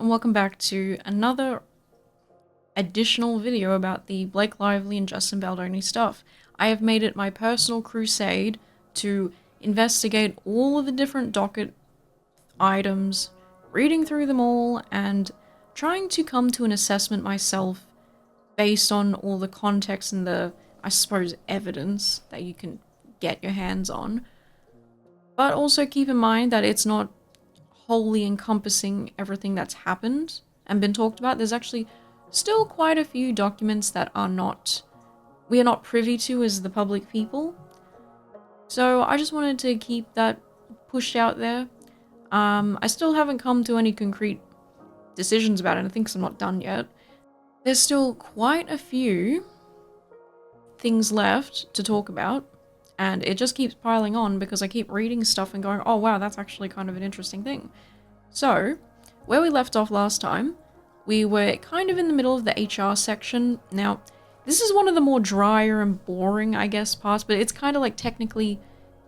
and welcome back to another additional video about the Blake Lively and Justin Baldoni stuff. I have made it my personal crusade to investigate all of the different docket items, reading through them all, and trying to come to an assessment myself based on all the context and the, I suppose, evidence that you can get your hands on. But also keep in mind that it's not wholly encompassing everything that's happened and been talked about. There's actually still quite a few documents that we are not privy to as the public people. So I just wanted to keep that pushed out there. I still haven't come to any concrete decisions about it, I think, 'cause I'm not done yet. There's still quite a few things left to talk about, and it just keeps piling on because I keep reading stuff and going, oh wow, that's actually kind of an interesting thing. So, where we left off last time, we were kind of in the middle of the HR section. Now, this is one of the more drier and boring, I guess, parts, but it's kind of like technically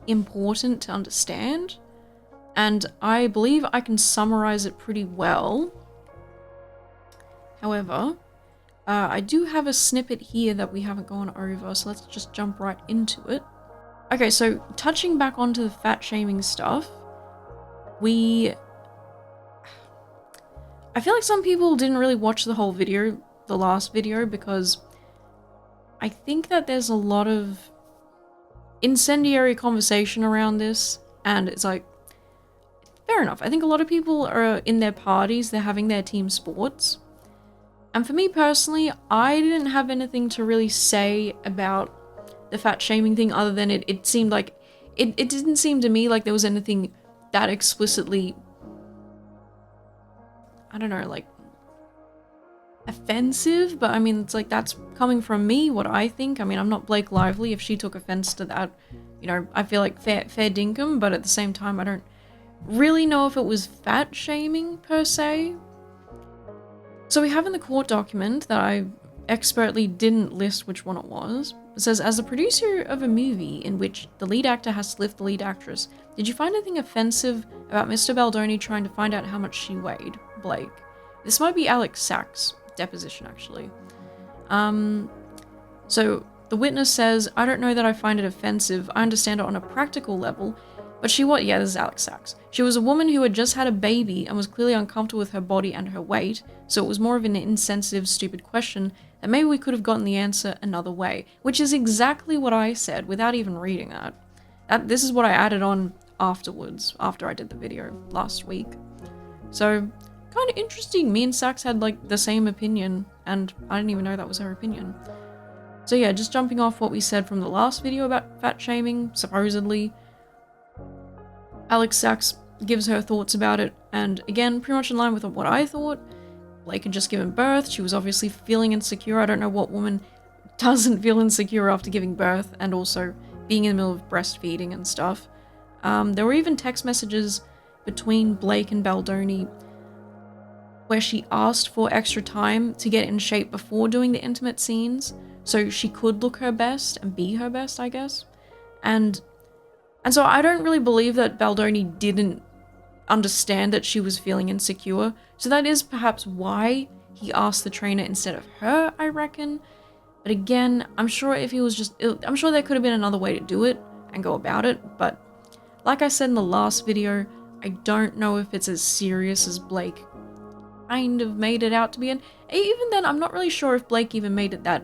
important to understand. And I believe I can summarize it pretty well. However, I do have a snippet here that we haven't gone over, so let's just jump right into it. Okay, so touching back onto the fat shaming stuff, I feel like some people didn't really watch the whole video, the last video, because I think that there's a lot of incendiary conversation around this, and it's like, fair enough. I think a lot of people are in their parties, they're having their team sports. And for me personally, I didn't have anything to really say about the fat shaming thing other than it seemed like, it didn't seem to me like there was anything that explicitly, I don't know, like, offensive, but I mean, it's like, that's coming from me, what I think. I mean, I'm not Blake Lively. If she took offense to that, you know, I feel like fair dinkum, but at the same time, I don't really know if it was fat shaming per se. So we have in the court document that I expertly didn't list which one it was. It says, as a producer of a movie in which the lead actor has to lift the lead actress, did you find anything offensive about Mr. Baldoni trying to find out how much she weighed? Blake. This might be Alex Sak's deposition, actually. So the witness says, I don't know that I find it offensive. I understand it on a practical level. But yeah, this is Alex Saks. She was a woman who had just had a baby and was clearly uncomfortable with her body and her weight, so it was more of an insensitive, stupid question that maybe we could have gotten the answer another way, which is exactly what I said without even reading that. This is what I added on afterwards, after I did the video last week. So, kind of interesting. Me and Saks had like the same opinion, and I didn't even know that was her opinion. So yeah, just jumping off what we said from the last video about fat shaming, supposedly, Alex Saks gives her thoughts about it, and again, pretty much in line with what I thought. Blake had just given birth, she was obviously feeling insecure. I don't know what woman doesn't feel insecure after giving birth, and also being in the middle of breastfeeding and stuff. There were even text messages between Blake and Baldoni where she asked for extra time to get in shape before doing the intimate scenes, so she could look her best and be her best, I guess. And so I don't really believe that Baldoni didn't understand that she was feeling insecure. So that is perhaps why he asked the trainer instead of her, I reckon. But again, I'm sure if he was I'm sure there could have been another way to do it and go about it. But like I said in the last video, I don't know if it's as serious as Blake kind of made it out to be. And even then, I'm not really sure if Blake even made it that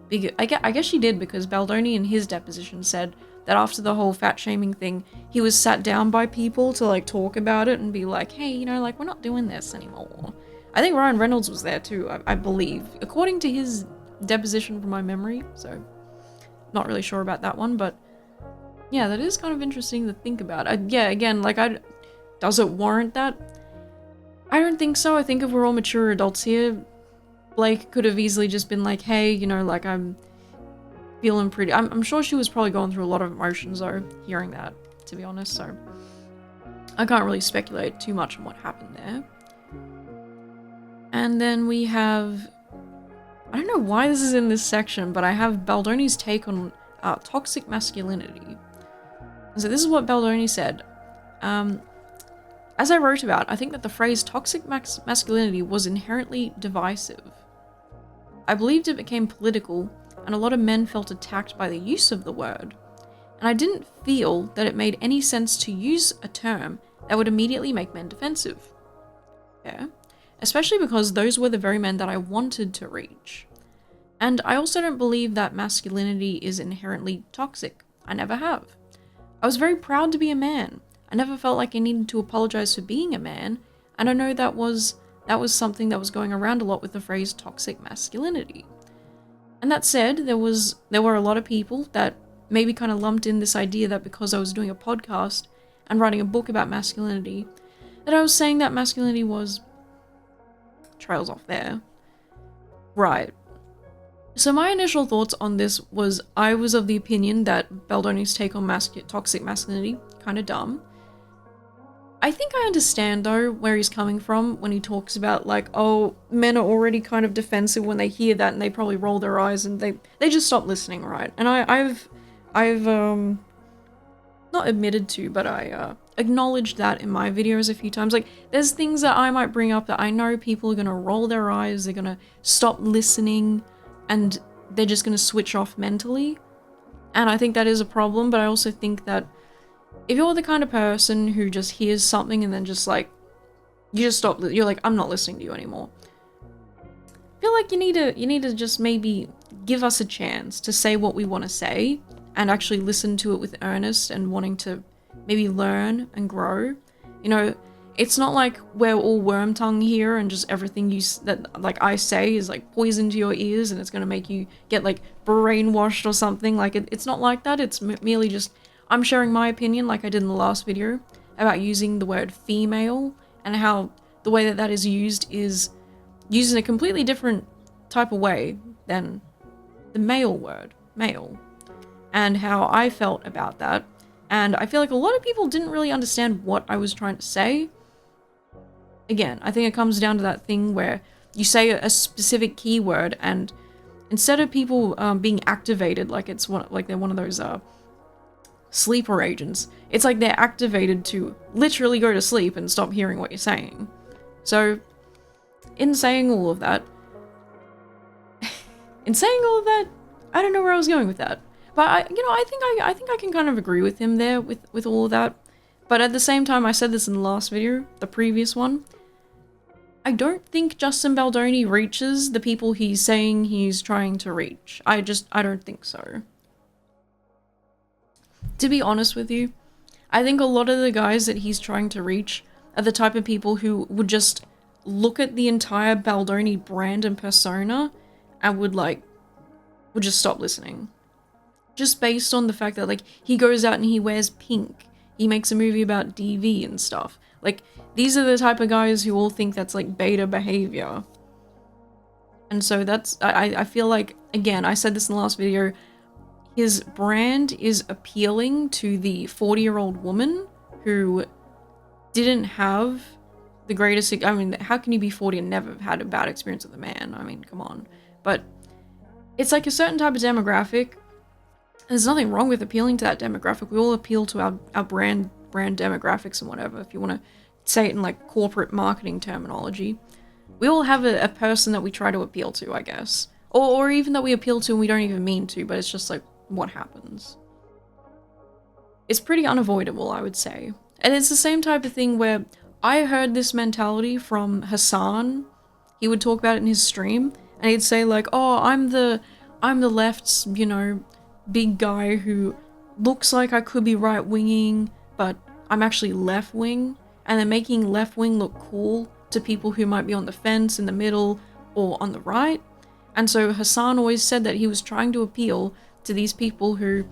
big. I guess she did, because Baldoni in his deposition said that after the whole fat shaming thing, he was sat down by people to like talk about it and be like, hey, you know, like, we're not doing this anymore. I think Ryan Reynolds was there too, I believe, according to his deposition from my memory, so not really sure about that one, but yeah, that is kind of interesting to think about. Yeah, again, like, does it warrant that? I don't think so. I think if we're all mature adults here, Blake could have easily just been like, hey, you know, like, I'm feeling pretty... I'm sure she was probably going through a lot of emotions, though, hearing that, to be honest, so I can't really speculate too much on what happened there. And then we have... I don't know why this is in this section, but I have Baldoni's take on toxic masculinity. So this is what Baldoni said. As I wrote about, I think that the phrase toxic masculinity was inherently divisive. I believed it became political, and a lot of men felt attacked by the use of the word. And I didn't feel that it made any sense to use a term that would immediately make men defensive. Yeah. Especially because those were the very men that I wanted to reach. And I also don't believe that masculinity is inherently toxic. I never have. I was very proud to be a man. I never felt like I needed to apologize for being a man, and I know that was something that was going around a lot with the phrase toxic masculinity. And that said, there were a lot of people that maybe kind of lumped in this idea that because I was doing a podcast and writing a book about masculinity, that I was saying that masculinity was trails off there. Right. So my initial thoughts on this was I was of the opinion that Baldoni's take on toxic masculinity kind of dumb. I think I understand though where he's coming from when he talks about like, oh, men are already kind of defensive when they hear that and they probably roll their eyes and they just stop listening, right? And I've not admitted to, but I acknowledged that in my videos a few times. Like, there's things that I might bring up that I know people are gonna roll their eyes, they're gonna stop listening, and they're just gonna switch off mentally. And I think that is a problem, but I also think that if you're the kind of person who just hears something and then just like, you just stop, you're like, I'm not listening to you anymore. I feel like you need to just maybe give us a chance to say what we want to say and actually listen to it with earnest and wanting to maybe learn and grow. You know, it's not like we're all worm tongue here and just everything that like I say is like poison to your ears and it's gonna make you get like brainwashed or something. Like it's not like that. It's merely just I'm sharing my opinion like I did in the last video about using the word female and how the way that is used is used in a completely different type of way than the male word, male, and how I felt about that. And I feel like a lot of people didn't really understand what I was trying to say. Again, I think it comes down to that thing where you say a specific keyword and instead of people being activated like it's like they're one of those sleeper agents, it's like they're activated to literally go to sleep and stop hearing what you're saying. So in saying all of that, I don't know where I was going with that. But I think I can kind of agree with him there with all of that. But at the same time, I said this in the last video, the previous one, I don't think Justin Baldoni reaches the people he's saying he's trying to reach. I don't think so. To be honest with you, I think a lot of the guys that he's trying to reach are the type of people who would just look at the entire Baldoni brand and persona and would just stop listening. Just based on the fact that like he goes out and he wears pink. He makes a movie about DV and stuff. Like these are the type of guys who all think that's like beta behavior. And so that's I feel like, again, I said this in the last video, his brand is appealing to the 40-year-old woman who didn't have the greatest, I mean, how can you be 40 and never have had a bad experience with a man? I mean, come on. But it's like a certain type of demographic. There's nothing wrong with appealing to that demographic. We all appeal to our brand demographics and whatever, if you want to say it in like corporate marketing terminology. We all have a person that we try to appeal to, I guess. Or even that we appeal to and we don't even mean to, but it's just like what happens. It's pretty unavoidable, I would say. And it's the same type of thing where I heard this mentality from Hassan. He would talk about it in his stream, and he'd say like, oh, I'm the left's, you know, big guy who looks like I could be right-winging, but I'm actually left-wing, and then making left-wing look cool to people who might be on the fence, in the middle, or on the right. And so Hassan always said that he was trying to appeal to these people who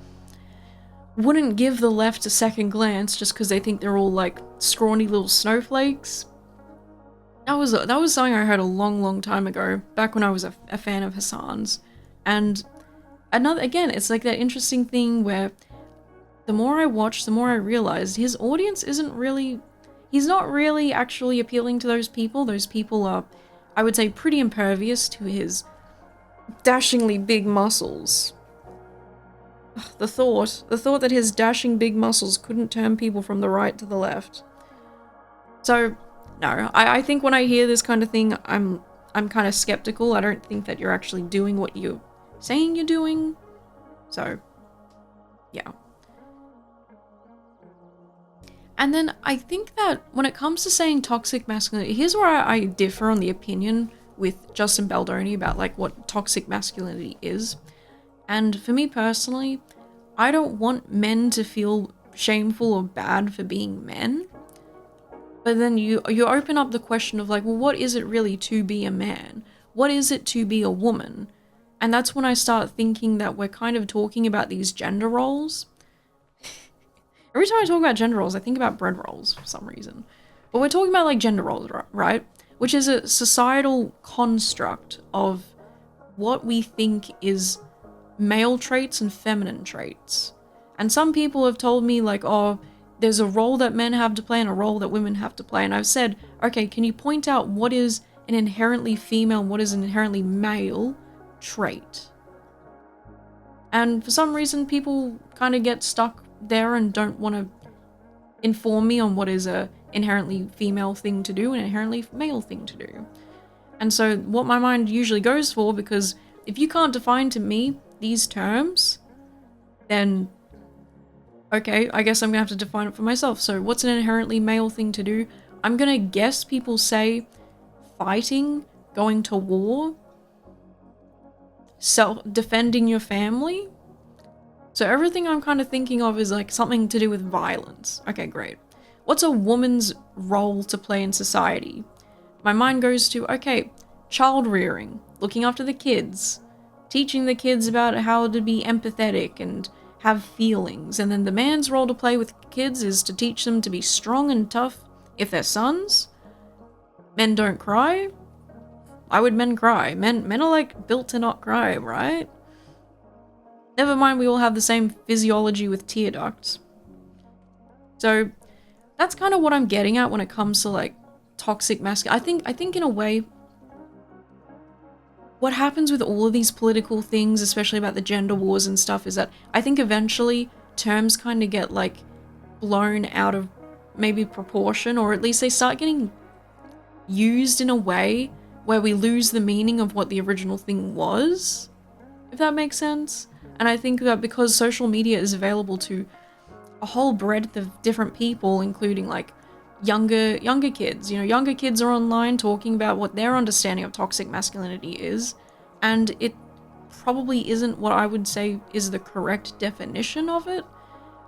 wouldn't give the left a second glance just because they think they're all like scrawny little snowflakes. That was something I heard a long time ago, back when I was a fan of Hassan's. And again, it's like that interesting thing where the more I watched, the more I realized his audience he's not really actually appealing to those people. Those people are, I would say, pretty impervious to his dashingly big muscles. The thought that his dashing big muscles couldn't turn people from the right to the left. So, no, I think when I hear this kind of thing, I'm kind of skeptical. I don't think that you're actually doing what you're saying you're doing. So, yeah. And then I think that when it comes to saying toxic masculinity, here's where I differ on the opinion with Justin Baldoni about like what toxic masculinity is. And for me personally, I don't want men to feel shameful or bad for being men. But then you open up the question of like, well, what is it really to be a man? What is it to be a woman? And that's when I start thinking that we're kind of talking about these gender roles. Every time I talk about gender roles, I think about bread rolls for some reason. But we're talking about like gender roles, right? Which is a societal construct of what we think is male traits and feminine traits. And some people have told me like, oh, there's a role that men have to play and a role that women have to play. And I've said, okay, can you point out what is an inherently female and what is an inherently male trait? And for some reason, people kind of get stuck there and don't want to inform me on what is a inherently female thing to do and an inherently male thing to do. And so what my mind usually goes for, because if you can't define to me these terms, then okay, I guess I'm gonna have to define it for myself. So what's an inherently male thing to do? I'm gonna guess people say fighting, going to war, defending your family. So everything I'm kind of thinking of is like something to do with violence. Okay, great. What's a woman's role to play in society? My mind goes to, okay, child rearing, looking after the kids, teaching the kids about how to be empathetic and have feelings. And then the man's role to play with kids is to teach them to be strong and tough. If they're sons, men don't cry. Why would men cry? Men are like built to not cry, right? Never mind, we all have the same physiology with tear ducts. So that's kind of what I'm getting at when it comes to like toxic masculinity. I think in a way, what happens with all of these political things, especially about the gender wars and stuff, is that I think eventually terms kind of get like blown out of maybe proportion, or at least they start getting used in a way where we lose the meaning of what the original thing was, if that makes sense. And I think that because social media is available to a whole breadth of different people, including like younger kids, you know, younger kids are online talking about what their understanding of toxic masculinity is, and it probably isn't what I would say is the correct definition of it.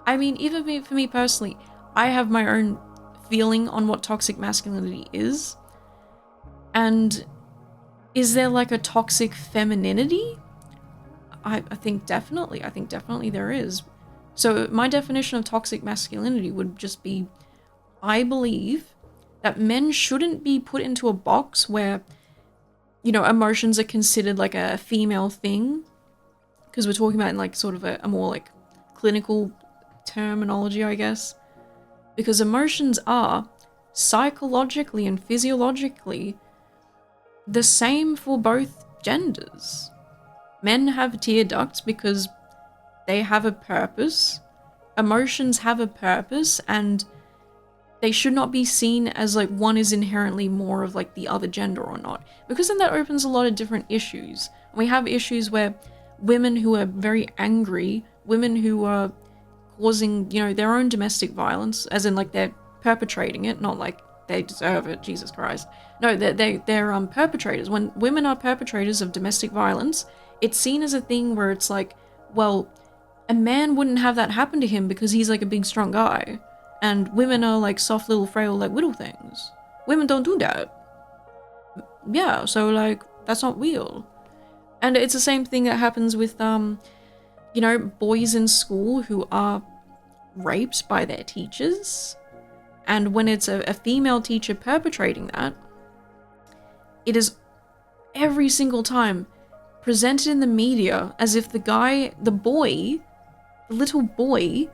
I mean, even for me personally, I have my own feeling on what toxic masculinity is. And is there like a toxic femininity? I think definitely there is. So my definition of toxic masculinity would just be, I believe that men shouldn't be put into a box where, you know, emotions are considered like a female thing, because we're talking about in like sort of a more like clinical terminology, I guess, because emotions are psychologically and physiologically the same for both genders. Men have tear ducts because they have a purpose. Emotions have a purpose, and they should not be seen as like one is inherently more of like the other gender or not, because then that opens a lot of different issues. And we have issues where women who are very angry, women who are causing, you know, their own domestic violence, as in like they're perpetrating it, not like they deserve it, Jesus Christ. No, they're perpetrators. When women are perpetrators of domestic violence, it's seen as a thing where it's like, well, a man wouldn't have that happen to him because he's like a big strong guy, and women are like soft little frail like little things. Women don't do that. Yeah, so like that's not real. And it's the same thing that happens with you know, boys in school who are raped by their teachers, and when it's a female teacher perpetrating that, it is every single time presented in the media as if the little boy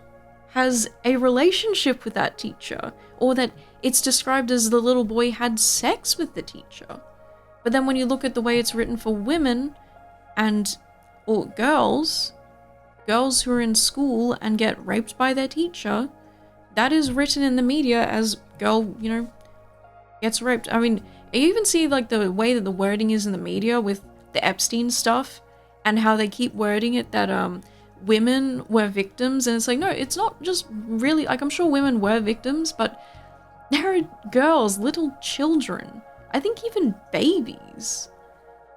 has a relationship with that teacher, or that it's described as the little boy had sex with the teacher. But then when you look at the way it's written for women or girls who are in school and get raped by their teacher, that is written in the media as girl, you know, gets raped. I mean, you even see like the way that the wording is in the media with the Epstein stuff and how they keep wording it that women were victims, and it's like, no, it's not just really, like, I'm sure women were victims, but there are girls, little children, I think even babies,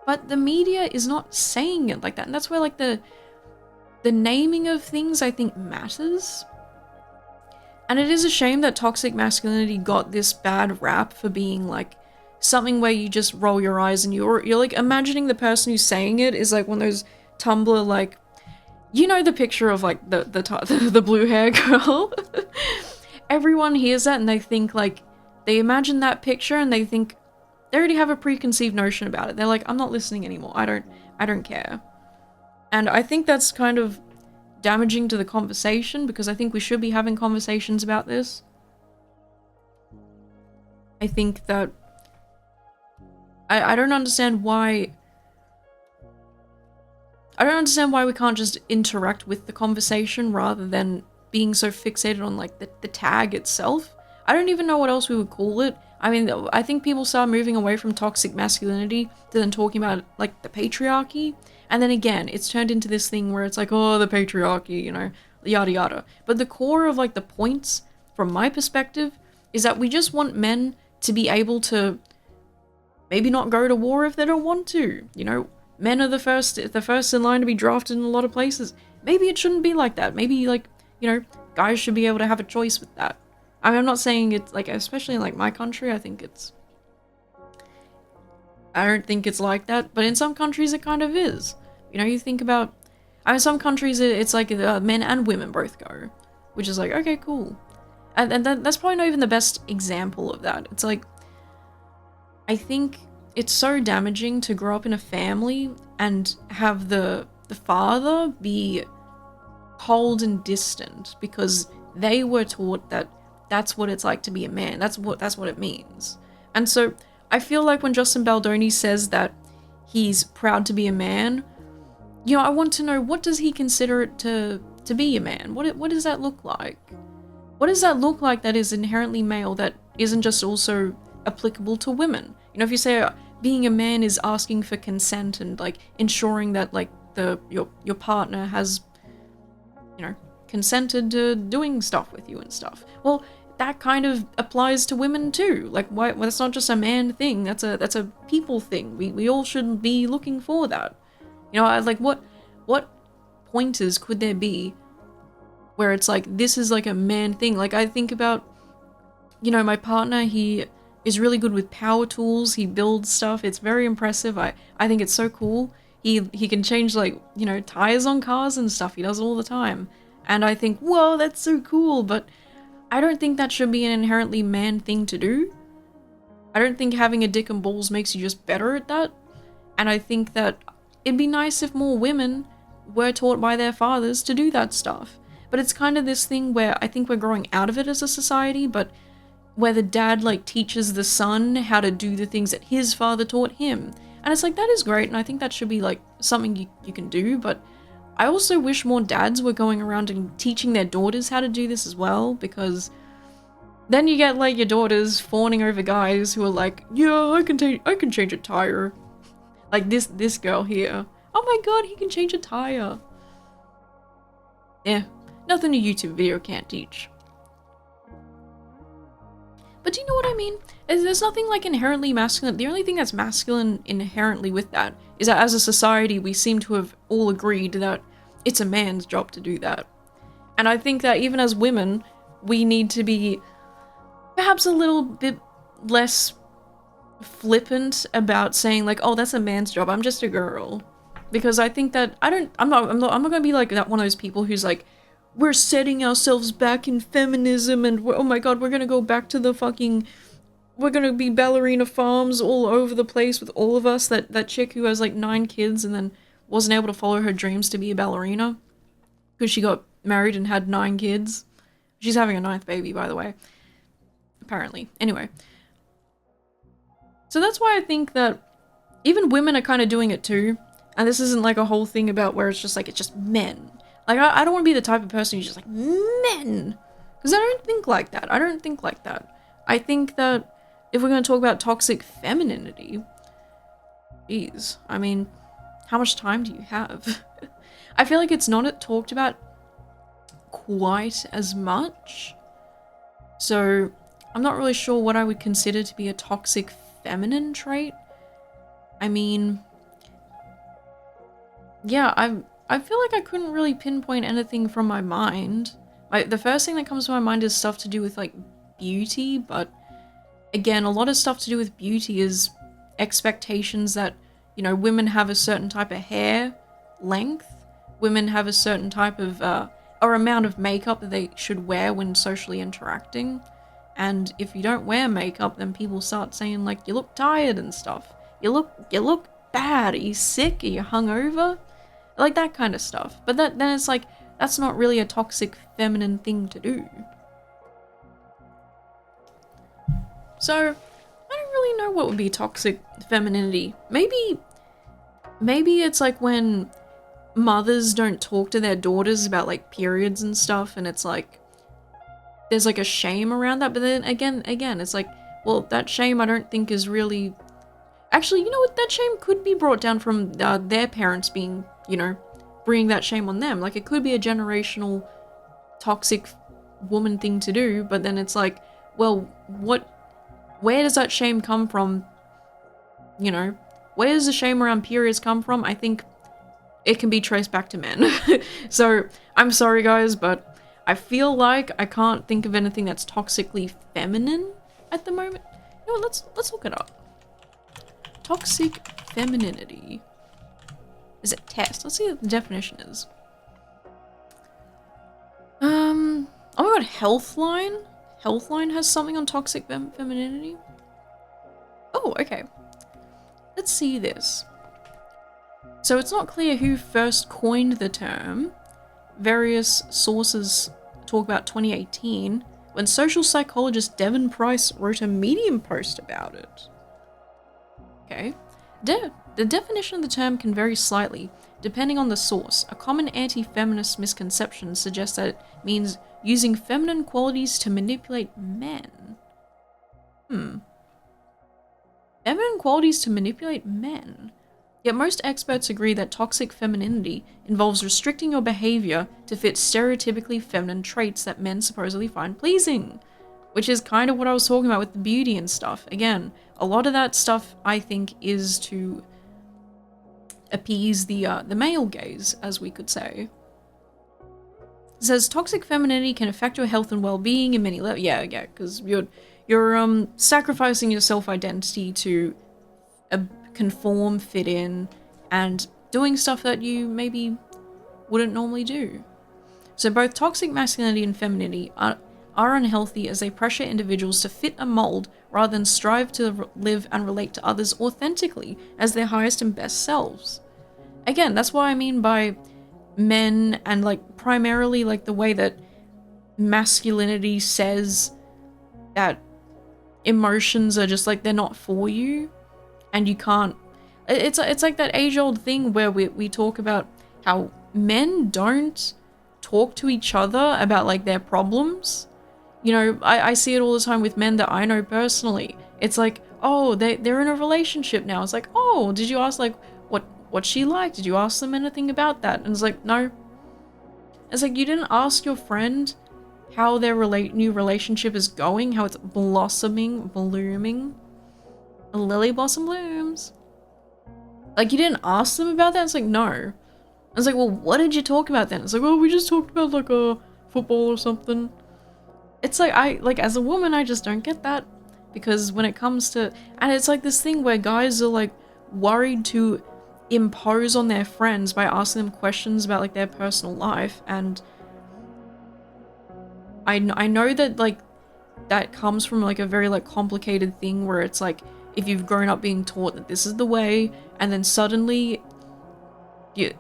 but the media is not saying it like that, and that's where like the naming of things I think matters. And it is a shame that toxic masculinity got this bad rap for being like something where you just roll your eyes and you're like imagining the person who's saying it is like one of those Tumblr, like, you know, the picture of like the blue hair girl. Everyone hears that and they think like, they imagine that picture and they think they already have a preconceived notion about it. They're like, I'm not listening anymore. I don't care. And I think that's kind of damaging to the conversation, because I think we should be having conversations about this. I think that I don't understand why we can't just interact with the conversation rather than being so fixated on like the tag itself. I don't even know what else we would call it. I mean, I think people start moving away from toxic masculinity to then talking about like the patriarchy. And then again, it's turned into this thing where it's like, oh, the patriarchy, you know, yada yada. But the core of like the points from my perspective is that we just want men to be able to maybe not go to war if they don't want to. You know, men are the first in line to be drafted in a lot of places. Maybe it shouldn't be like that. Maybe like, you know, guys should be able to have a choice with that. I mean, I'm not saying it's like, especially in like my country, I don't think it's like that, but in some countries it kind of is. You know, you think about, I mean, some countries it's like men and women both go, which is like, okay, cool. And that's probably not even the best example of that. It's like, I think it's so damaging to grow up in a family and have the father be cold and distant because they were taught that that's what it's like to be a man. That's what it means. And so I feel like when Justin Baldoni says that he's proud to be a man, you know, I want to know, what does he consider it to be a man? What does that look like? What does that look like that is inherently male that isn't just also applicable to women? You know, if you say being a man is asking for consent and like ensuring that like your partner has, you know, consented to doing stuff with you and stuff. Well, that kind of applies to women too. Like, why? Well, that's not just a man thing. That's a people thing. We all should be looking for that. You know, like what pointers could there be where it's like this is like a man thing? Like I think about, you know, my partner. He is really good with power tools. He builds stuff. It's very impressive. I think it's so cool. He can change like, you know, tires on cars and stuff. He does it all the time. And I think, whoa, that's so cool, but I don't think that should be an inherently man thing to do. I don't think having a dick and balls makes you just better at that. And I think that it'd be nice if more women were taught by their fathers to do that stuff. But it's kind of this thing where I think we're growing out of it as a society, but where the dad like teaches the son how to do the things that his father taught him. And it's like, that is great, and I think that should be like something you can do, but I also wish more dads were going around and teaching their daughters how to do this as well, because then you get like your daughters fawning over guys who are like, yeah, I can change a tire. Like this girl here. Oh my god, he can change a tire. Yeah, nothing a YouTube video can't teach. But do you know what I mean? There's nothing like inherently masculine. The only thing that's masculine inherently with that is that as a society we seem to have all agreed that it's a man's job to do that. And I think that even as women, we need to be perhaps a little bit less flippant about saying like, oh, that's a man's job, I'm just a girl. Because I think that I'm not gonna be like that one of those people who's like, we're setting ourselves back in feminism and oh my god, we're gonna go back to the fucking, we're gonna be ballerina farms all over the place with all of us. That chick who has like 9 kids and then wasn't able to follow her dreams to be a ballerina because she got married and had 9 kids. She's having a 9th baby, by the way. Apparently. Anyway. So that's why I think that even women are kind of doing it too. And this isn't like a whole thing about where it's just like, it's just men. Like, I don't want to be the type of person who's just like, men! Because I don't think like that. I think that if we're going to talk about toxic femininity, geez, I mean, how much time do you have? I feel like it's not talked about quite as much. So I'm not really sure what I would consider to be a toxic feminine trait. I mean, yeah, I feel like I couldn't really pinpoint anything from my mind. The first thing that comes to my mind is stuff to do with like beauty, but again, a lot of stuff to do with beauty is expectations that, you know, women have a certain type of hair length, women have a certain type of or amount of makeup that they should wear when socially interacting. And if you don't wear makeup, then people start saying like, you look tired and stuff. You look bad. Are you sick? Are you hungover? Like that kind of stuff. But then it's like, that's not really a toxic feminine thing to do. So, I don't really know what would be toxic femininity. Maybe it's like when mothers don't talk to their daughters about like periods and stuff, and it's like, there's like a shame around that. But then again, it's like, well, that shame I don't think is really... Actually, you know what? That shame could be brought down from their parents being, you know, bringing that shame on them. Like, it could be a generational toxic woman thing to do, but then it's like, well, where does that shame come from? You know, where does the shame around periods come from? I think it can be traced back to men. So, I'm sorry guys, but I feel like I can't think of anything that's toxically feminine at the moment. You know what, let's look it up. Toxic femininity. Is it test? Let's see what the definition is. Oh my god, Healthline? Healthline has something on toxic femininity? Oh, okay. Let's see this. So it's not clear who first coined the term. Various sources talk about 2018, when social psychologist Devon Price wrote a Medium post about it. Okay. The definition of the term can vary slightly, depending on the source. A common anti-feminist misconception suggests that it means using feminine qualities to manipulate men. Feminine qualities to manipulate men. Yet most experts agree that toxic femininity involves restricting your behavior to fit stereotypically feminine traits that men supposedly find pleasing. Which is kind of what I was talking about with the beauty and stuff. Again, a lot of that stuff I think is to appease the male gaze, as we could say. It says toxic femininity can affect your health and well-being in many levels. Yeah, because you're sacrificing your self-identity to conform, fit in, and doing stuff that you maybe wouldn't normally do. So both toxic masculinity and femininity are unhealthy as they pressure individuals to fit a mold rather than strive to live and relate to others authentically as their highest and best selves. Again, that's what I mean by men and like primarily like the way that masculinity says that emotions are just like they're not for you and you can't. It's like that age-old thing where we talk about how men don't talk to each other about like their problems. You know, I see it all the time with men that I know personally. It's like, oh, they're in a relationship now. It's like, oh, did you ask like what she liked? Did you ask them anything about that? And it's like, no. It's like, you didn't ask your friend how their new relationship is going, how it's blossoming, blooming. A lily blossom blooms. Like, you didn't ask them about that? It's like, no. I was like, well, what did you talk about then? It's like, well, we just talked about like a football or something. It's like, as a woman, I just don't get that. Because when it comes to, and it's like this thing where guys are like worried to impose on their friends by asking them questions about like their personal life. And I know that like that comes from like a very like complicated thing where it's like, if you've grown up being taught that this is the way, and then suddenly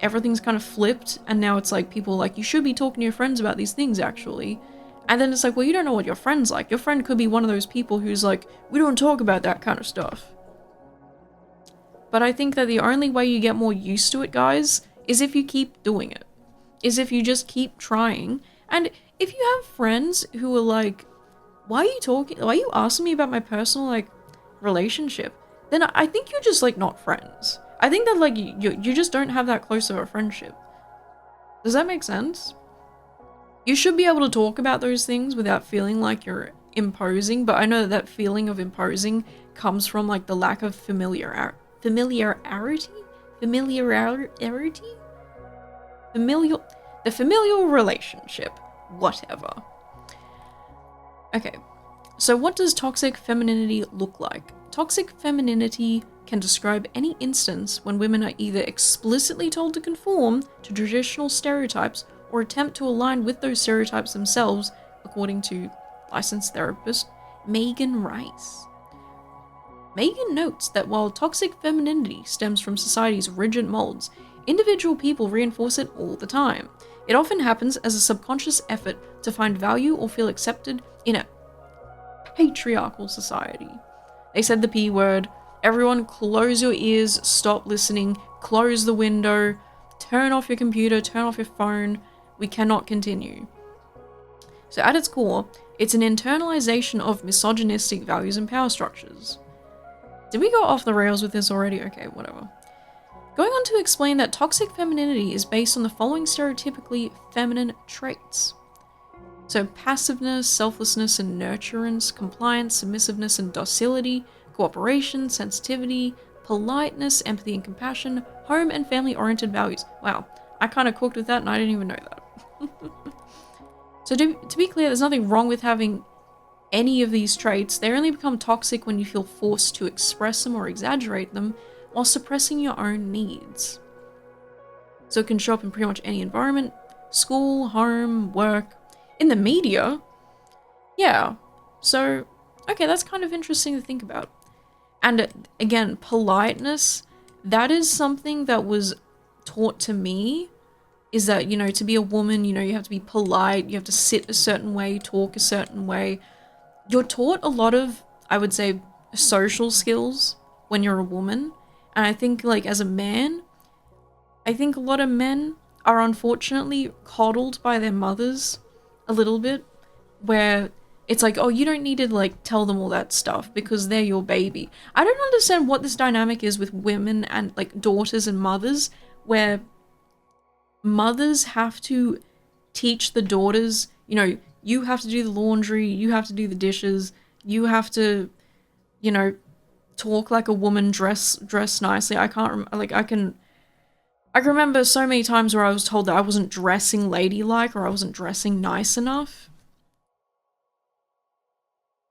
everything's kind of flipped, and now it's like people are like, you should be talking to your friends about these things actually. And then it's like, well, you don't know what your friend's like. Your friend could be one of those people who's like, we don't talk about that kind of stuff. But I think that the only way you get more used to it, guys, is if you keep doing it. Is if you just keep trying. And if you have friends who are like, why are you asking me about my personal, like, relationship, then I think you're just like not friends. I think that like you just don't have that close of a friendship. Does that make sense? You should be able to talk about those things without feeling like you're imposing, but I know that feeling of imposing comes from like the lack of familiarity? The familial relationship, whatever. Okay, so what does toxic femininity look like? Toxic femininity can describe any instance when women are either explicitly told to conform to traditional stereotypes or attempt to align with those stereotypes themselves, according to licensed therapist Megan Rice. Megan notes that while toxic femininity stems from society's rigid molds, individual people reinforce it all the time. It often happens as a subconscious effort to find value or feel accepted in a patriarchal society. They said the P word. Everyone close your ears, stop listening, close the window, turn off your computer, turn off your phone. We cannot continue. So at its core, it's an internalization of misogynistic values and power structures. Did we go off the rails with this already? Okay, whatever. Going on to explain that toxic femininity is based on the following stereotypically feminine traits. So passiveness, selflessness and nurturance, compliance, submissiveness and docility, cooperation, sensitivity, politeness, empathy and compassion, home and family-oriented values. Wow, I kind of cooked with that and I didn't even know that. So to be clear, there's nothing wrong with having any of these traits. They only become toxic when you feel forced to express them or exaggerate them while suppressing your own needs. So it can show up in pretty much any environment: school, home, work, in the media. Yeah, so okay, that's kind of interesting to think about. And again, politeness, that is something that was taught to me, is that, you know, to be a woman, you know, you have to be polite, you have to sit a certain way, talk a certain way. You're taught a lot of, I would say, social skills when you're a woman. And I think, like, as a man, I think a lot of men are unfortunately coddled by their mothers a little bit, where it's like, oh, you don't need to, like, tell them all that stuff because they're your baby. I don't understand what this dynamic is with women and, like, daughters and mothers, where mothers have to teach the daughters, you know, you have to do the laundry, you have to do the dishes, you have to, you know, talk like a woman, dress nicely. I can't I can remember so many times where I was told that I wasn't dressing ladylike or I wasn't dressing nice enough.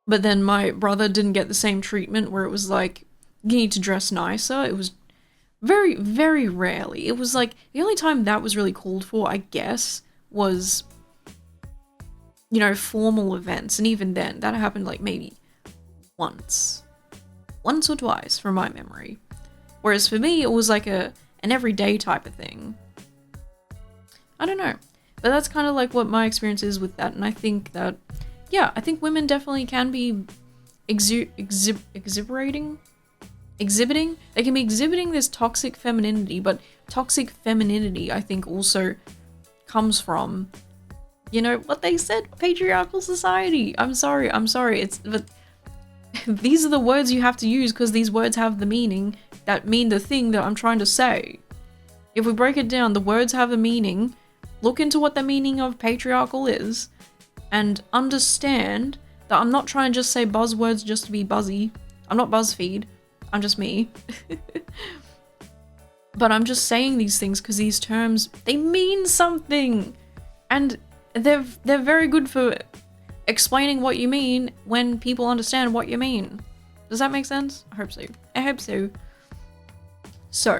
But then my brother didn't get the same treatment where it was like, you need to dress nicer. It was very, very rarely. It was like, the only time that was really called for, I guess, was, you know, formal events. And even then, that happened like maybe once or twice from my memory. Whereas for me, it was like an everyday type of thing. I don't know. But that's kind of like what my experience is with that. And I think that, yeah, I think women definitely can be exhibiting. They can be exhibiting this toxic femininity, but toxic femininity, I think, also comes from, you know, what they said, patriarchal society. I'm sorry. But these are the words you have to use because these words have the meaning that mean the thing that I'm trying to say. If we break it down, the words have a meaning. Look into what the meaning of patriarchal is and understand that I'm not trying to just say buzzwords just to be buzzy. I'm not BuzzFeed. I'm just me. But I'm just saying these things because these terms, they mean something. And they're very good for explaining what you mean when people understand what you mean. Does that make sense? I hope so. So,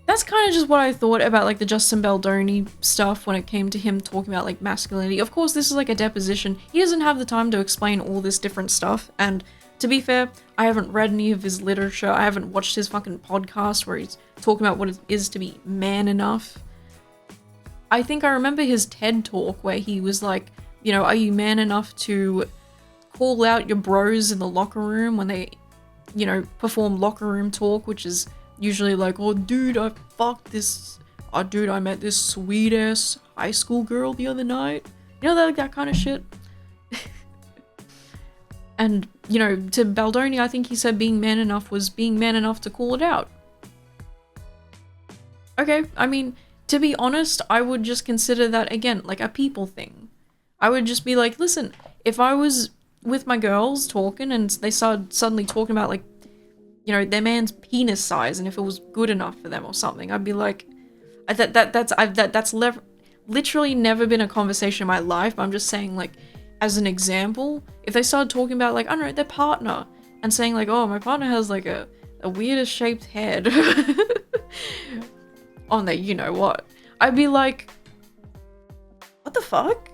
that's kind of just what I thought about like the Justin Baldoni stuff when it came to him talking about like masculinity. Of course, this is like a deposition. He doesn't have the time to explain all this different stuff, and to be fair, I haven't read any of his literature. I haven't watched his fucking podcast where he's talking about what it is to be man enough. I think I remember his TED talk where he was like, you know, are you man enough to call out your bros in the locker room when they, you know, perform locker room talk, which is usually like, oh dude, I met this sweet ass high school girl the other night. You know, that kind of shit. And you know, to Baldoni, I think he said being man enough was being man enough to call it out. Okay, I mean, to be honest, I would just consider that, again, like a people thing. I would just be like, listen, if I was with my girls talking and they started suddenly talking about, like, you know, their man's penis size and if it was good enough for them or something, I'd be like, that's literally never been a conversation in my life, but I'm just saying, like, as an example, if they started talking about, like, I don't know, their partner and saying, like, oh, my partner has, like, a weirdest shaped head on there, you know what, I'd be like, what the fuck?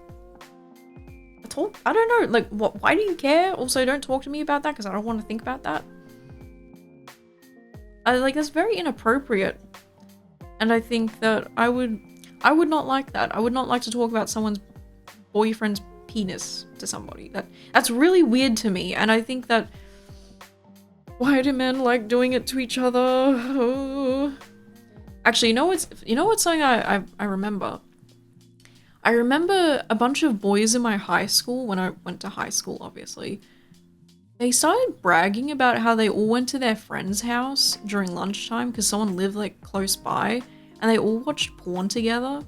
I don't know, like, what? Why do you care? Also, don't talk to me about that because I don't want to think about that. Like, that's very inappropriate, and I think that I would not like that. I would not like to talk about someone's boyfriend's penis to somebody. That's really weird to me, and I think that why do men like doing it to each other? Actually, you know what's something I remember? I remember a bunch of boys in my high school, when I went to high school, obviously, they started bragging about how they all went to their friend's house during lunchtime because someone lived, like, close by, and they all watched porn together.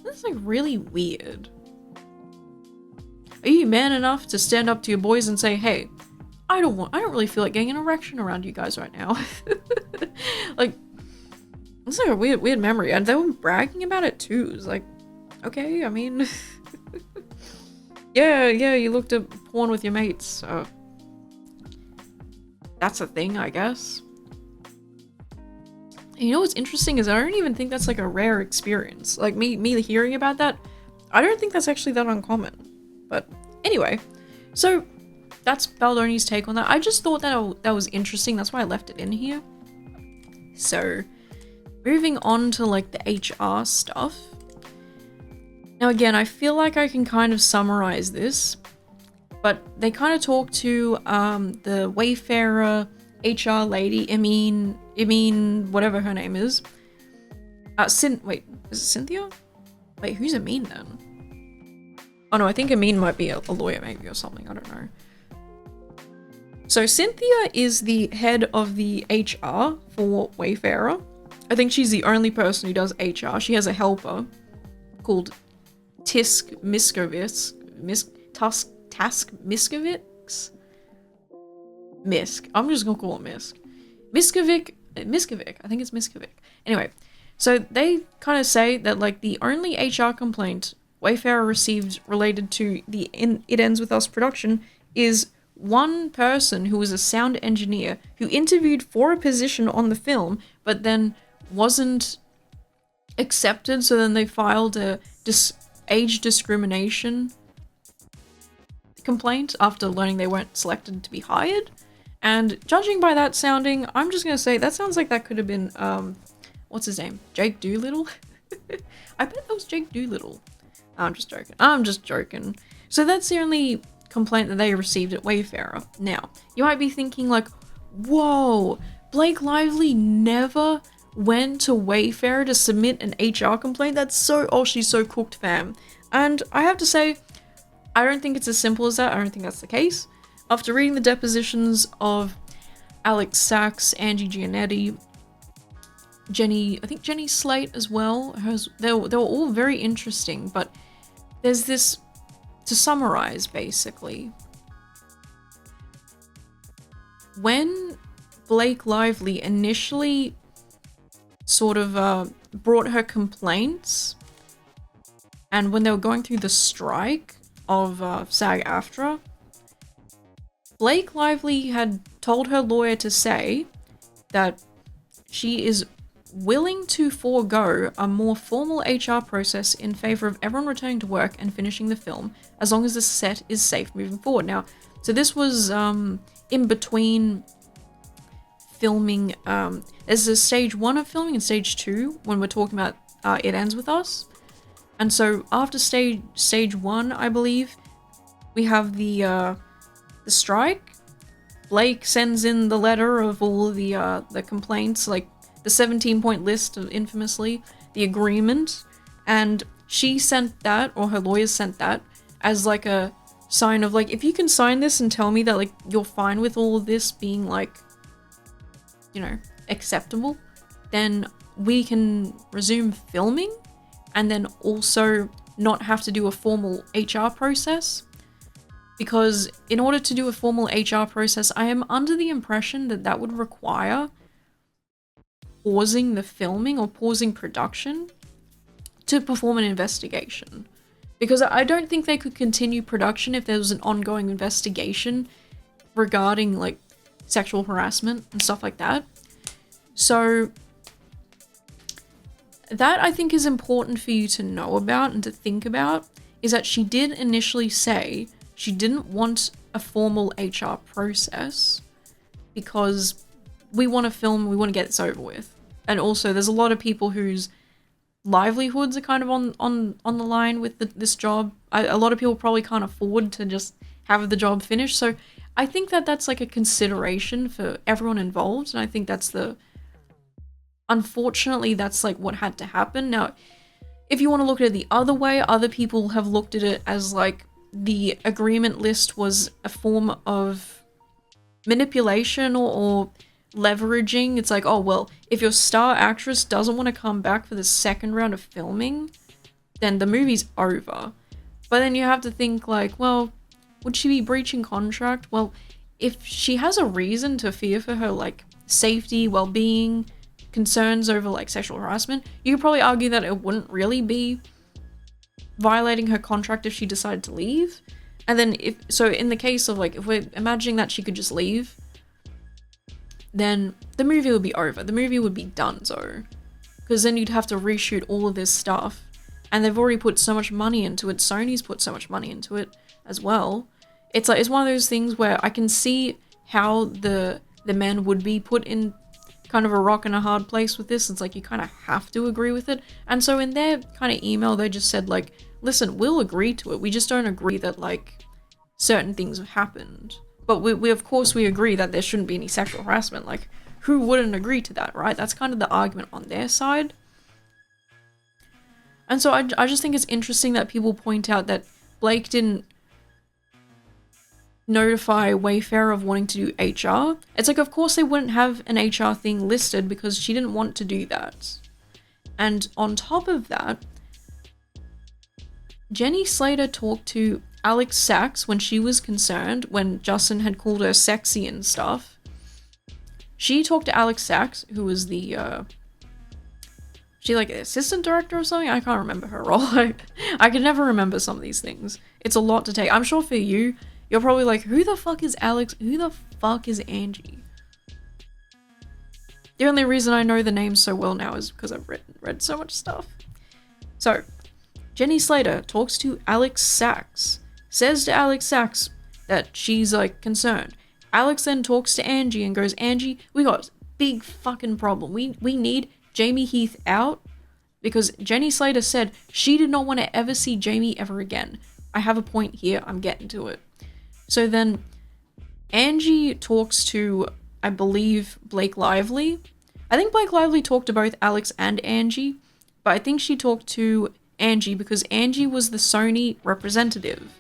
That's, like, really weird. Are you man enough to stand up to your boys and say, hey, I don't really feel like getting an erection around you guys right now. Like, it's like a weird memory, and they were bragging about it too. It's like, okay, I mean, yeah, you looked at porn with your mates, so that's a thing, I guess. And you know what's interesting is I don't even think that's, like, a rare experience. Like, me hearing about that, I don't think that's actually that uncommon. But anyway, so that's Baldoni's take on that. I just thought that was interesting. That's why I left it in here. So moving on to, like, the HR stuff. Now, again, I feel like I can kind of summarize this, but they kind of talk to the Wayfarer HR lady, Emin, whatever her name is. Wait, is it Cynthia? Wait, who's Emin then? Oh no, I think Emin might be a lawyer maybe or something, I don't know. So Cynthia is the head of the HR for Wayfarer. I think she's the only person who does HR. She has a helper called Task Miskovitz. Misk. I'm just gonna call it Misk. Miskovic. I think it's Miskovic. Anyway, so they kind of say that, like, the only HR complaint Wayfarer received related to the It Ends With Us production is one person who was a sound engineer who interviewed for a position on the film, but then wasn't accepted. So then they filed a age discrimination complaint after learning they weren't selected to be hired. And judging by that sounding, I'm just gonna say that sounds like that could have been, what's his name? Jake Doolittle? I bet that was Jake Doolittle. I'm just joking. So that's the only complaint that they received at Wayfarer. Now, you might be thinking, like, whoa, Blake Lively never went to Wayfarer to submit an HR complaint? That's so, oh, she's so cooked, fam. And I have to say, I don't think it's as simple as that. I don't think that's the case. After reading the depositions of Alex Sak, Ange Giannetti, Jenny Slate as well, they were all very interesting, but there's this, to summarize basically, when Blake Lively initially sort of brought her complaints, and when they were going through the strike of SAG-AFTRA, Blake Lively had told her lawyer to say that she is willing to forego a more formal HR process in favor of everyone returning to work and finishing the film, as long as the set is safe moving forward. Now, so this was in between filming, there's a stage 1 of filming and stage 2 when we're talking about It Ends With Us. And so after stage 1, I believe, we have the strike. Blake sends in the letter of all the complaints, like the 17-point list of infamously, the agreement, and she sent that, or her lawyers sent that, as like a sign of like, if you can sign this and tell me that like you're fine with all of this being like, you know, acceptable, then we can resume filming and then also not have to do a formal HR process. Because in order to do a formal HR process, I am under the impression that that would require pausing the filming or pausing production to perform an investigation. Because I don't think they could continue production if there was an ongoing investigation regarding like sexual harassment and stuff like that. So that I think is important for you to know about and to think about, is that she did initially say she didn't want a formal HR process because we want to film, we want to get this over with. And also there's a lot of people whose livelihoods are kind of on the line with this job. A lot of people probably can't afford to just have the job finished. So I think that that's like a consideration for everyone involved. And I think that's unfortunately, that's like what had to happen. Now, if you want to look at it the other way, other people have looked at it as like the agreement list was a form of manipulation or leveraging. It's like, oh, well, if your star actress doesn't want to come back for the second round of filming, then the movie's over. But then you have to think like, well, would she be breaching contract? Well, if she has a reason to fear for her like safety, well-being, concerns over like sexual harassment, you could probably argue that it wouldn't really be violating her contract if she decided to leave. And then in the case of like, if we're imagining that she could just leave, then the movie would be over. The movie would be done, so. Because then you'd have to reshoot all of this stuff. And they've already put so much money into it. Sony's put so much money into it as well. It's like, it's one of those things where I can see how the men would be put in kind of a rock and a hard place with this. It's like you kind of have to agree with it. And so in their kind of email, they just said like, listen, we'll agree to it. We just don't agree that like certain things have happened. But we of course we agree that there shouldn't be any sexual harassment. Like, who wouldn't agree to that, right? That's kind of the argument on their side. And so I just think it's interesting that people point out that Blake didn't notify Wayfarer of wanting to do HR. It's like, of course they wouldn't have an HR thing listed because she didn't want to do that. And on top of that, Jenny Slater talked to Alex Sak when she was concerned, when Justin had called her sexy and stuff. She talked to Alex Sak, who was the, she like assistant director or something? I can't remember her role. I can never remember some of these things. It's a lot to take. I'm sure for you, you're probably like, who the fuck is Alex? Who the fuck is Angie? The only reason I know the name so well now is because I've read so much stuff. So, Jenny Slater talks to Alex Sak, says to Alex Sak that she's like concerned. Alex then talks to Angie and goes, Angie, we got a big fucking problem. We need Jamie Heath out because Jenny Slater said she did not want to ever see Jamie ever again. I have a point here. I'm getting to it. So then Angie talks to, I believe, Blake Lively. I think Blake Lively talked to both Alex and Angie, but I think she talked to Angie because Angie was the Sony representative.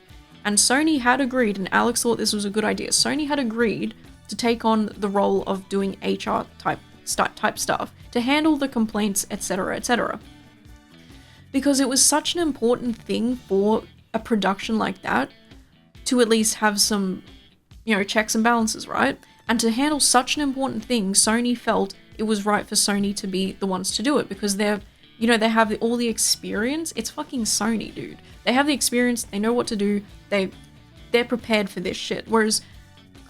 And Sony had agreed, and Alex thought this was a good idea, Sony had agreed to take on the role of doing HR type stuff, to handle the complaints, etc., etc. Because it was such an important thing for a production like that to at least have some, you know, checks and balances, right? And to handle such an important thing, Sony felt it was right for Sony to be the ones to do it because they're, you know, they have all the experience. It's fucking Sony, dude. They have the experience, they know what to do, they're prepared for this shit. Whereas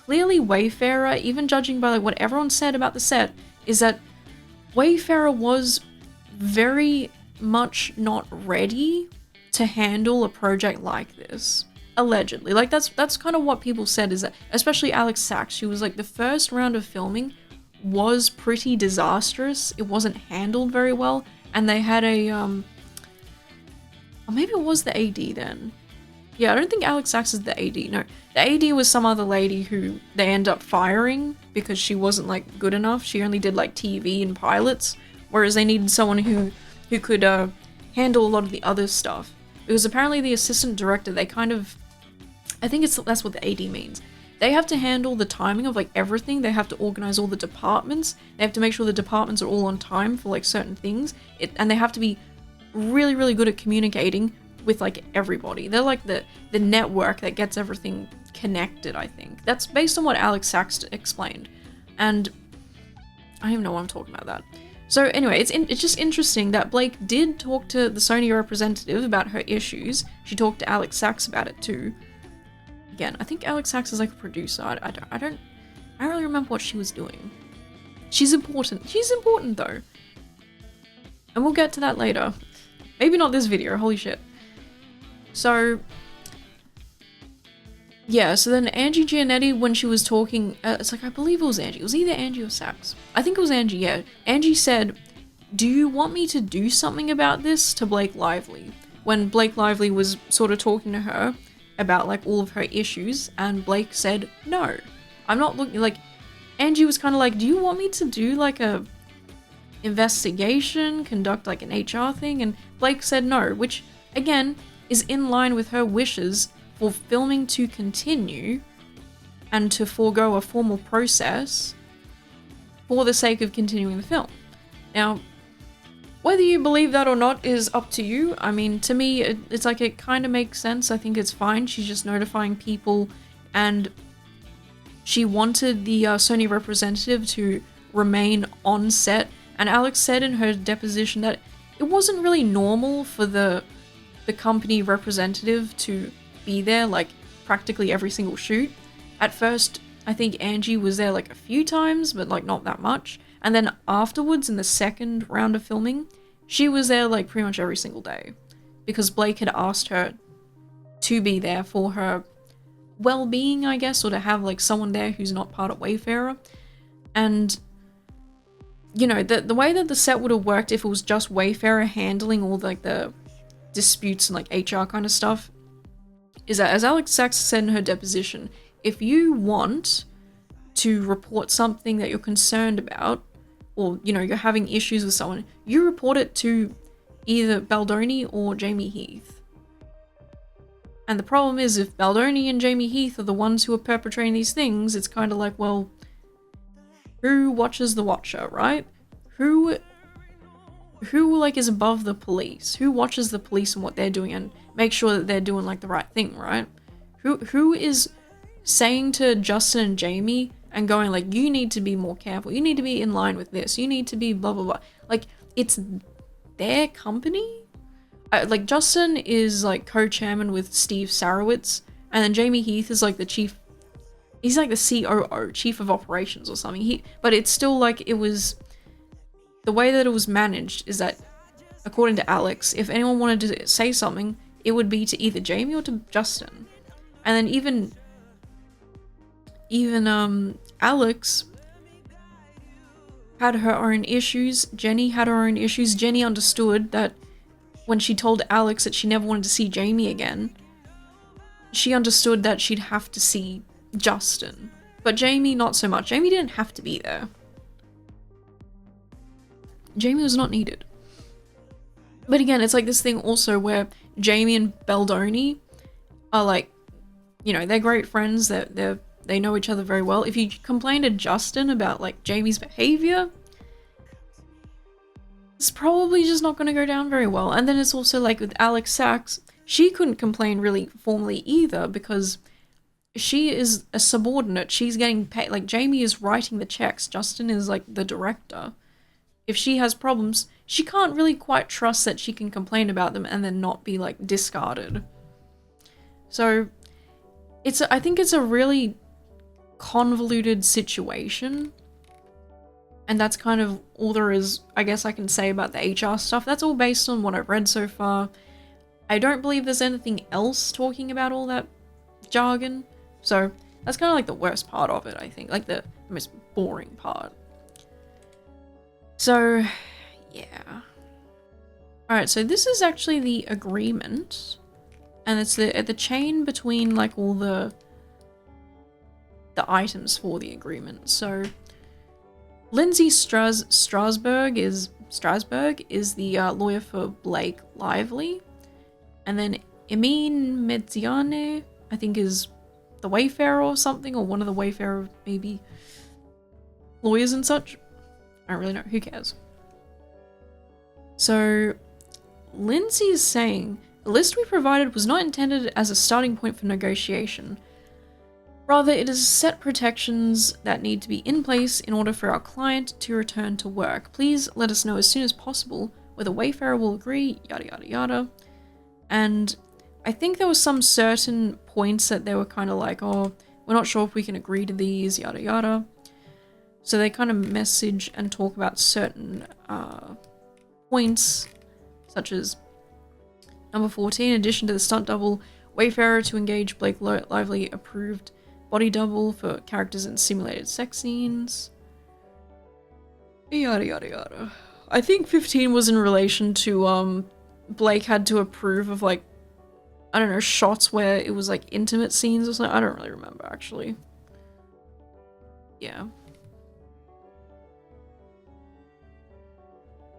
clearly Wayfarer, even judging by like what everyone said about the set, is that Wayfarer was very much not ready to handle a project like this. Allegedly. Like that's kind of what people said, is that, especially Alex Sak, she was like, the first round of filming was pretty disastrous. It wasn't handled very well. And they had a, or maybe it was the AD then. Yeah, I don't think Alex Sak is the AD. No, the AD was some other lady who they end up firing because she wasn't like good enough. She only did like TV and pilots, whereas they needed someone who could handle a lot of the other stuff. because apparently the assistant director, they kind of, I think that's what the AD means. They have to handle the timing of like everything. They have to organize all the departments. They have to make sure the departments are all on time for like certain things. And they have to be really, really good at communicating with like everybody. They're like the network that gets everything connected, I think. That's based on what Alex Sak explained. And I don't even know why I'm talking about that. So anyway, it's just interesting that Blake did talk to the Sony representative about her issues. She talked to Alex Sak about it too. Again, I think Alex Sak is like a producer. I don't really remember what she was doing. She's important. She's important though. And we'll get to that later. Maybe not this video, holy shit. So, yeah, so then Ange Giannetti, when she was talking, it's like, I believe it was Angie. It was either Angie or Saks. I think it was Angie, yeah. Angie said, do you want me to do something about this to Blake Lively? When Blake Lively was sort of talking to her about like all of her issues, and Blake said, no. I'm not looking, like, Angie was kind of like, do you want me to do like a investigation, conduct like an HR thing? And Blake said no, which again is in line with her wishes for filming to continue and to forego a formal process for the sake of continuing the film. Now, whether you believe that or not is up to you. I mean, to me, it's like it kind of makes sense. I think it's fine. She's just notifying people, and she wanted the Sony representative to remain on set. And Alex said in her deposition that it wasn't really normal for the company representative to be there like practically every single shoot. At first, I think Angie was there like a few times, but like not that much. And then afterwards, in the second round of filming, she was there like pretty much every single day, because Blake had asked her to be there for her well-being, I guess, or to have like someone there who's not part of Wayfarer. And you know, the way that the set would have worked if it was just Wayfarer handling all like the disputes and like HR kind of stuff is that, as Alex Sak said in her deposition, if you want to report something that you're concerned about, or you know, you're having issues with someone, you report it to either Baldoni or Jamie Heath. And the problem is, if Baldoni and Jamie Heath are the ones who are perpetrating these things, it's kind of like, well, who watches the watcher, right? Who like is above the police? Who watches the police and what they're doing and make sure that they're doing like the right thing, right? Who is saying to Justin and Jamie and going like, you need to be more careful, you need to be in line with this, you need to be blah blah blah. Like, it's their company. Like, Justin is like co-chairman with Steve Sarowitz, and then Jamie Heath is like the chief. He's like the COO, chief of operations or something. But it's still like, it was, the way that it was managed is that, according to Alex, if anyone wanted to say something, it would be to either Jamie or to Justin. And then even Alex had her own issues. Jenny had her own issues. Jenny understood that when she told Alex that she never wanted to see Jamie again, she understood that she'd have to see Justin. But Jamie, not so much. Jamie didn't have to be there. Jamie was not needed. But again, it's like this thing also where Jamie and Baldoni are like, you know, they're great friends, they know each other very well. If you complain to Justin about like Jamie's behavior, it's probably just not going to go down very well. And then it's also like with Alex Sak, she couldn't complain really formally either, because she is a subordinate. She's getting paid. Like, Jamie is writing the checks. Justin is like the director. If she has problems, she can't really quite trust that she can complain about them and then not be like discarded. So I think it's a really convoluted situation. And that's kind of all there is, I guess, I can say about the HR stuff. That's all based on what I've read so far. I don't believe there's anything else talking about all that jargon. So that's kind of like the worst part of it, I think. Like the most boring part. So, yeah. Alright, so this is actually the agreement. And it's the chain between like all the items for the agreement. So Lindsay Strasberg is the lawyer for Blake Lively. And then Emin Medziane, I think is the Wayfarer or something, or one of the Wayfarer maybe lawyers and such. I don't really know, who cares? So Lindsay is saying, the list we provided was not intended as a starting point for negotiation. Rather, it is set protections that need to be in place in order for our client to return to work. Please let us know as soon as possible whether Wayfarer will agree, yada yada yada. And I think there was some certain points that they were kind of like, oh, we're not sure if we can agree to these, yada yada. So they kind of message and talk about certain points, such as number 14, in addition to the stunt double, Wayfarer to engage Blake Lively approved body double for characters in simulated sex scenes. Yada yada yada. I think 15 was in relation to Blake had to approve of like, I don't know, shots where it was like intimate scenes or something. I don't really remember actually. Yeah.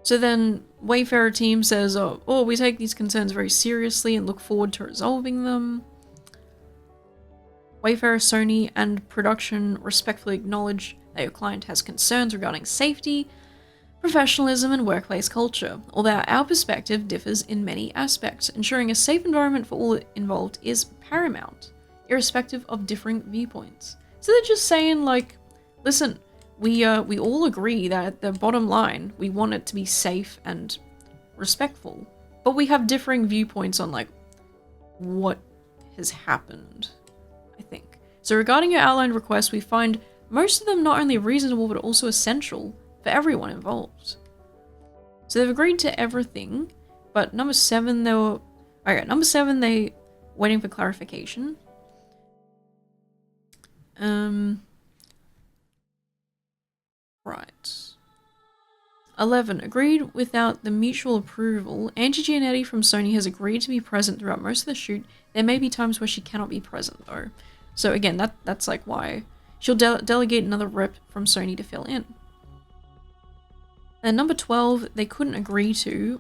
So then Wayfarer team says, oh, we take these concerns very seriously and look forward to resolving them. Wayfarer, Sony, and production respectfully acknowledge that your client has concerns regarding safety, professionalism, and workplace culture, although our perspective differs in many aspects. Ensuring a safe environment for all involved is paramount, irrespective of differing viewpoints. So they're just saying, like, listen, we all agree that at the bottom line, we want it to be safe and respectful, but we have differing viewpoints on, like, what has happened, I think. So regarding your outlined requests, we find most of them not only reasonable, but also essential for everyone involved. So they've agreed to everything, but number 7, they waiting for clarification. Right. 11. Agreed without the mutual approval. Ange Giannetti from Sony has agreed to be present throughout most of the shoot. There may be times where she cannot be present though. So again, that's like why she'll delegate another rep from Sony to fill in. And number 12, they couldn't agree to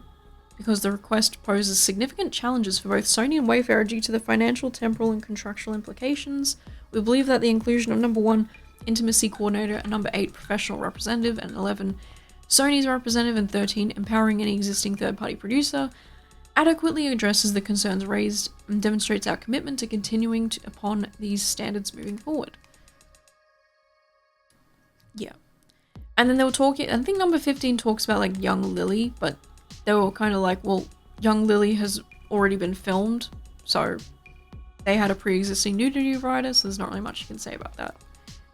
because the request poses significant challenges for both Sony and Wayfarer due to the financial, temporal, and contractual implications. We believe that the inclusion of number 1, intimacy coordinator, and number 8, professional representative, and 11, Sony's representative, and 13, empowering any existing third-party producer, adequately addresses the concerns raised and demonstrates our commitment to continuing upon these standards moving forward. Yeah. And then they were talking, I think number 15 talks about like young Lily, but they were kind of like, well, young Lily has already been filmed, so they had a pre-existing nudity writer, so there's not really much you can say about that.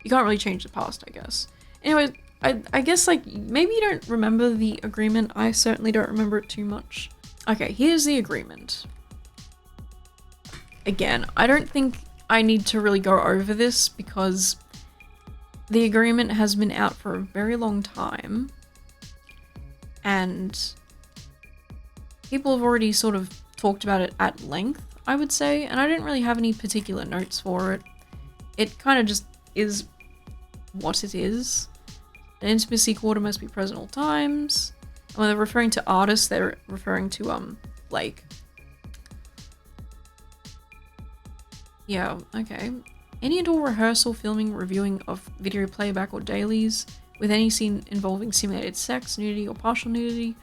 You can't really change the past, I guess. Anyway, I guess like maybe you don't remember the agreement. I certainly don't remember it too much. Okay, here's the agreement. Again, I don't think I need to really go over this because the agreement has been out for a very long time and people have already sort of talked about it at length, I would say, and I didn't really have any particular notes for it. It kind of just is what it is. An intimacy quarter must be present all times. And when they're referring to artists, they're referring to Blake. Yeah, okay. Any and all rehearsal, filming, reviewing of video playback or dailies with any scene involving simulated sex, nudity, or partial nudity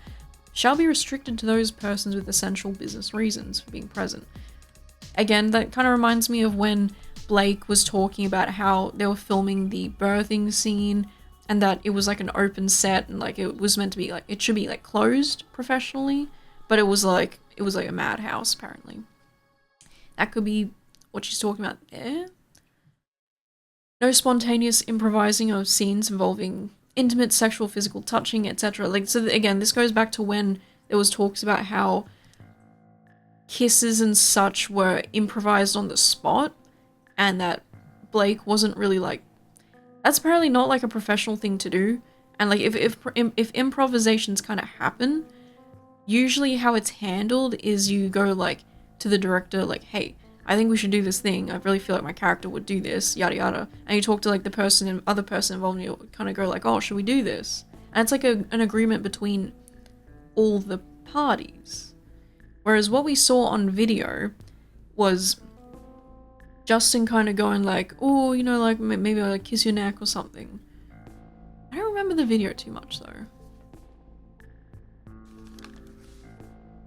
shall be restricted to those persons with essential business reasons for being present. Again, that kind of reminds me of when Blake was talking about how they were filming the birthing scene and that it was like an open set and like it was meant to be like, it should be like closed professionally, but it was like a madhouse apparently. That could be what she's talking about there. No spontaneous improvising of scenes involving intimate sexual physical touching, etc. Like, so again, this goes back to when there was talks about how kisses and such were improvised on the spot and that Blake wasn't really like, that's apparently not like a professional thing to do. And like if improvisations kind of happen, usually how it's handled is you go like to the director like, hey, I think we should do this thing. I really feel like my character would do this, yada yada. And you talk to like the other person involved and you kind of go like, oh, should we do this? And it's like an agreement between all the parties. Whereas what we saw on video was Justin kind of going like, oh, you know, like maybe I'll like, kiss your neck or something. I don't remember the video too much though.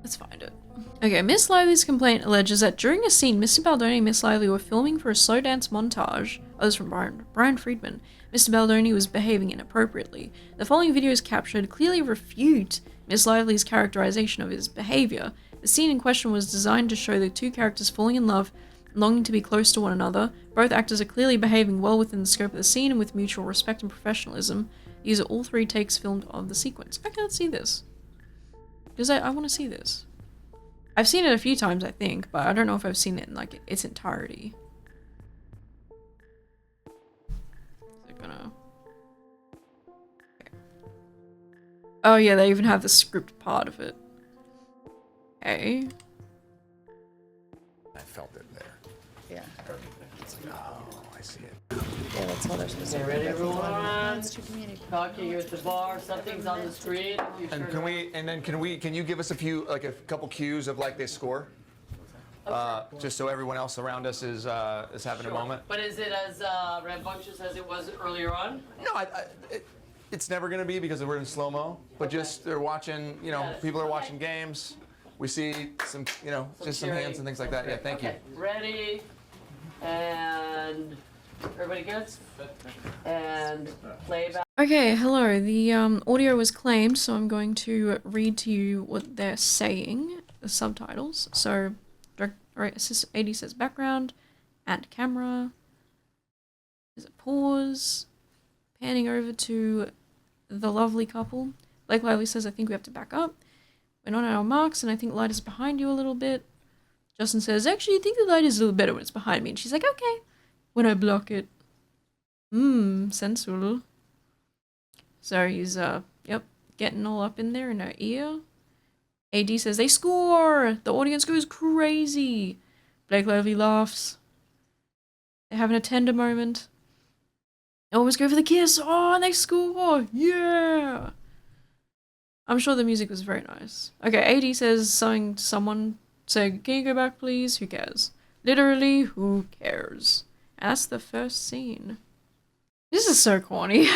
Let's find it. Okay, Miss Lively's complaint alleges that during a scene, Mr. Baldoni and Miss Lively were filming for a slow dance montage. Oh, this is from Brian Friedman. Mr. Baldoni was behaving inappropriately. The following videos captured clearly refute Miss Lively's characterization of his behavior. The scene in question was designed to show the two characters falling in love, longing to be close to one another. Both actors are clearly behaving well within the scope of the scene and with mutual respect and professionalism. These are all 3 takes filmed of the sequence. Okay, let's see this. Because I want to see this. I've seen it a few times, I think, but I don't know if I've seen it in like its entirety. Is it gonna... Okay. Oh yeah, they even have the script part of it. Okay. I felt it there. Yeah. Oh, I see it. Yeah, that's all they're supposed to do. Okay, ready, everyone? Wants to communicate. Okay, you're at the bar, something's on the screen. You And turn can you give us a couple cues of like this score? Just so everyone else around us is having a moment. But is it as rambunctious as it was earlier on? No, it's never gonna be because we're in slow-mo, but just they're watching, you know, Yes. people are watching games. We see some, you know, just some hands and things like that. Yeah, thank you. Okay, ready, and everybody good? And playback. Okay, hello. The audio was claimed, so I'm going to read to you what they're saying, the subtitles. So, AD says background, and camera. There's a pause, panning over to the lovely couple. Blake Lively says, I think we have to back up. We're not at our marks, and I think light is behind you a little bit. Justin says, actually, I think the light is a little better when it's behind me. And she's like, okay, when I block it. Sensual. So he's, yep, getting all up in there in her ear. AD says, they score! The audience goes crazy. Blake Lively laughs. They're having a tender moment. They almost go for the kiss. Oh, and they score! Yeah! I'm sure the music was very nice. Okay, AD says something to someone. Say, can you go back, please? Who cares? Literally, who cares? And that's the first scene. This is so corny.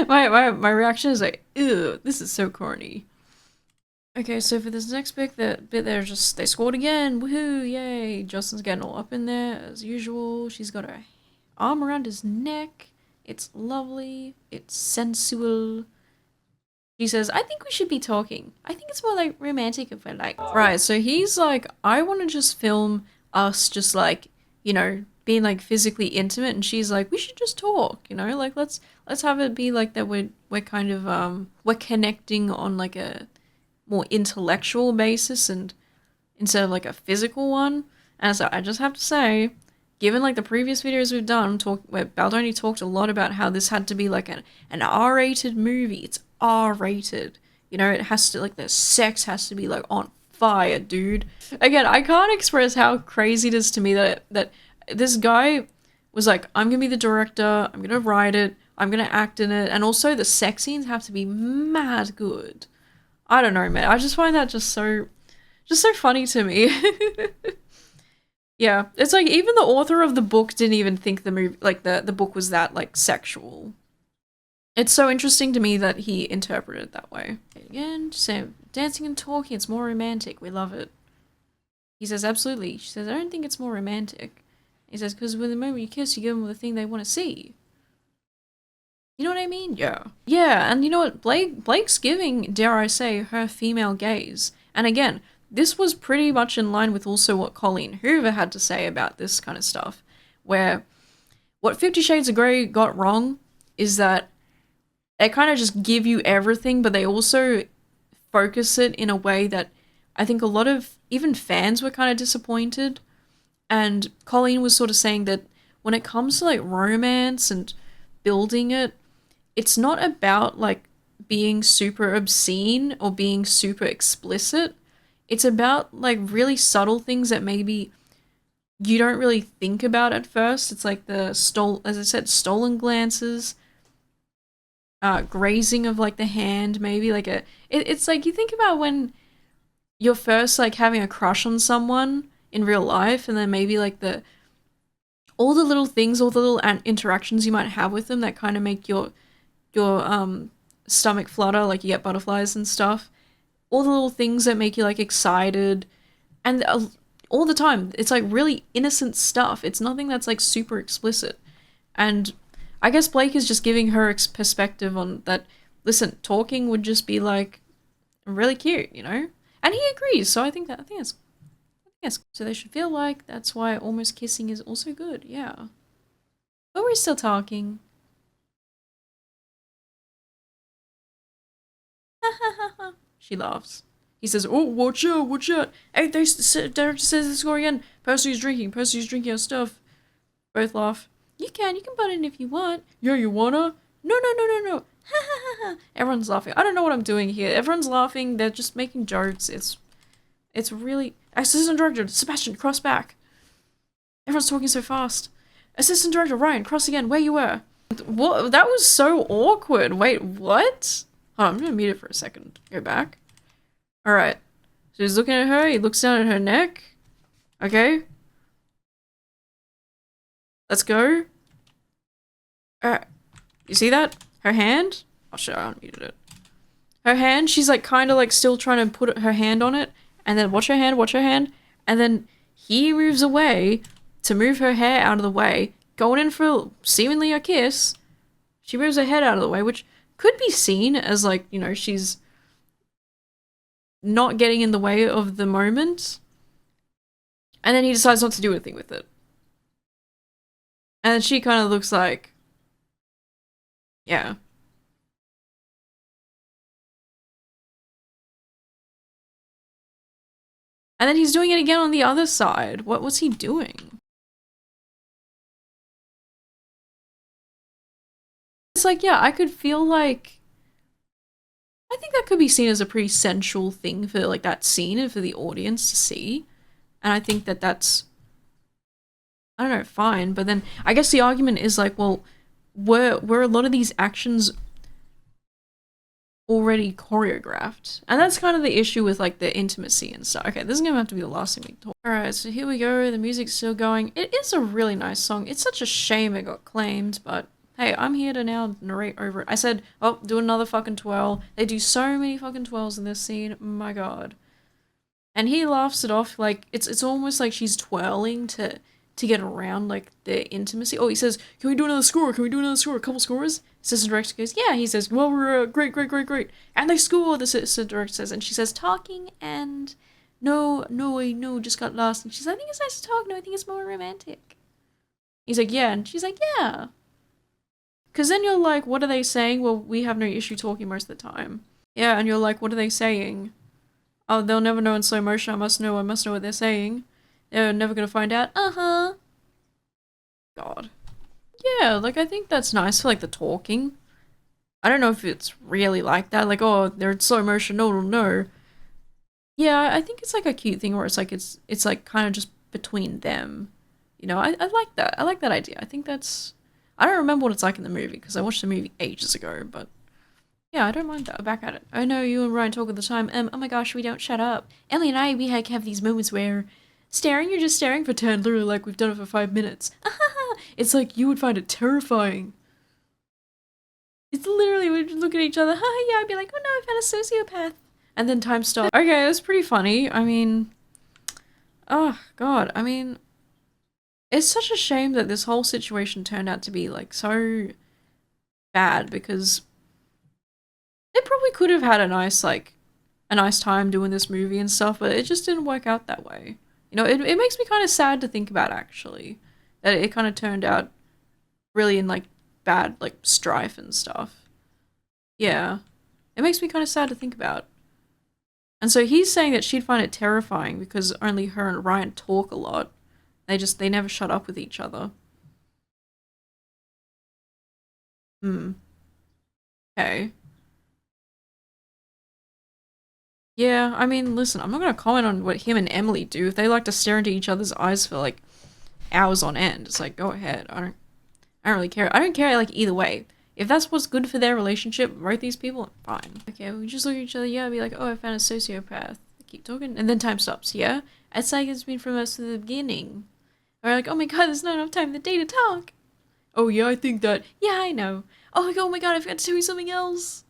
my reaction is like, ew, this is so corny. Okay, so for this next bit, they scored again. Woohoo, yay. Justin's getting all up in there as usual. She's got her arm around his neck. It's lovely. It's sensual. She says, I think we should be talking. I think it's more like romantic if we're like... Right, so he's like, I want to just film us just like, you know, being like physically intimate, and she's like, we should just talk, you know, like let's have it be like that we're kind of we're connecting on like a more intellectual basis and instead of like a physical one. And so I just have to say, given like the previous videos we've done where Baldoni talked a lot about how this had to be like an R-rated movie. It's R-rated, you know, it has to, like, the sex has to be like on fire, dude. Again, I can't express how crazy it is to me that this guy was like, I'm gonna be the director, I'm gonna write it, I'm gonna act in it, and also the sex scenes have to be mad good. I don't know, man. I just find that just so funny to me. Yeah, it's like even the author of the book didn't even think the movie, like the book was that like sexual. It's so interesting to me that he interpreted it that way. Again, Sam, dancing and talking, it's more romantic. We love it. He says, absolutely. She says, I don't think it's more romantic. He says, because with the moment you kiss, you give them the thing they want to see. You know what I mean? Yeah. Yeah, and you know what? Blake's giving, dare I say, her female gaze. And again, this was pretty much in line with also what Colleen Hoover had to say about this kind of stuff. Where what 50 Shades of Grey got wrong is that they kind of just give you everything, but they also focus it in a way that I think a lot of even fans were kind of disappointed. And Colleen was sort of saying that when it comes to like romance and building it, it's not about like being super obscene or being super explicit. It's about like really subtle things that maybe you don't really think about at first. It's like the as I said, stolen glances, grazing of like the hand, maybe like it's like you think about when you're first like having a crush on someone in real life, and then maybe like all the little things, all the little interactions you might have with them that kind of make your stomach flutter, like you get butterflies and stuff. All the little things that make you like excited, and all the time it's like really innocent stuff. It's nothing that's like super explicit. And I guess Blake is just giving her perspective on that. Listen, talking would just be like really cute, you know? And he agrees, so I think that's yes. So they should feel like that's why almost kissing is also good, yeah. But we're still talking. She laughs. He says, "Oh, watch out, watch out. Hey, director says the score again. Percy's drinking our stuff." Both laugh. You can butt in if you want. Yeah, you wanna? No. Ha ha ha ha. Everyone's laughing. I don't know what I'm doing here. Everyone's laughing. They're just making jokes. It's really... Assistant Director, Sebastian, cross back. Everyone's talking so fast. Assistant Director, Ryan, cross again, where you were. What? That was so awkward. Wait, what? Hold on, I'm gonna mute it for a second. Go back. Alright. So he's looking at her, he looks down at her neck. Okay. Let's go. Alright. You see that? Her hand? Oh shit, I unmuted it. Her hand, she's like kind of like still trying to put her hand on it. And then watch her hand. And then he moves away to move her hair out of the way. Going in for seemingly a kiss. She moves her head out of the way, which could be seen as like, you know, she's not getting in the way of the moment. And then he decides not to do anything with it. And she kind of looks like... Yeah. And then he's doing it again on the other side. What was he doing? It's like, yeah, I could feel like... I think that could be seen as a pretty sensual thing for like that scene and for the audience to see. And I think that that's... I don't know, fine. But then I guess the argument is like, well, were a lot of these actions already choreographed? And that's kind of the issue with like the intimacy and stuff. Okay, this is gonna have to be the last thing we talk. Alright, so here we go, the music's still going. It is a really nice song. It's such a shame it got claimed, but hey, I'm here to now narrate over it. I said, oh, do another fucking twirl. They do so many fucking twirls in this scene, my god. And he laughs it off like, it's almost like she's twirling to get around like the intimacy. Oh, he says, can we do another score? Can we do another score? A couple scores? Assistant director goes, yeah. He says, well, we're great. And they score, the assistant director says. And she says, talking and no, just got lost. And she's like, I think it's nice to talk. No, I think it's more romantic. He's like, yeah. And she's like, yeah. Because then you're like, what are they saying? Well, we have no issue talking most of the time. Yeah, and you're like, what are they saying? Oh, they'll never know in slow motion. I must know what they're saying. They're never gonna find out. Uh-huh. God. Yeah, like, I think that's nice for, like, the talking. I don't know if it's really like that. Like, oh, they're in slow motion. No. Yeah, I think it's, like, a cute thing where it's, like, it's like, kind of just between them. You know, I like that. I like that idea. I think that's... I don't remember what it's like in the movie, because I watched the movie ages ago, but... Yeah, I don't mind that. Back at it. I know you and Ryan talk all the time. Oh my gosh, we don't shut up. Emily and I, we like have these moments where... You're just staring for 10, literally like we've done it for 5 minutes. It's like you would find it terrifying. It's literally, we'd look at each other, yeah, I'd be like, oh no, I found a sociopath. And then time stops. Okay, that's pretty funny. I mean, oh god, I mean, it's such a shame that this whole situation turned out to be like so bad, because they probably could have had a nice time doing this movie and stuff, but it just didn't work out that way. You know, it makes me kind of sad to think about, actually, that it kind of turned out really in, like, bad, like, strife and stuff. Yeah. It makes me kind of sad to think about. And so he's saying that she'd find it terrifying because only her and Ryan talk a lot. They never shut up with each other. Okay. Yeah, I mean, listen, I'm not gonna comment on what him and Emily do. If they like to stare into each other's eyes for, like, hours on end, it's like, go ahead. I don't really care. I don't care, like, either way. If that's what's good for their relationship, both these people, fine. Okay, we just look at each other, yeah, be like, oh, I found a sociopath. keep talking, and then time stops. Yeah, it's like it's been from us from the beginning. Or like, oh my god, there's not enough time in the day to talk. Oh yeah, I think that. Yeah, I know. Oh my god, I forgot to tell you something else.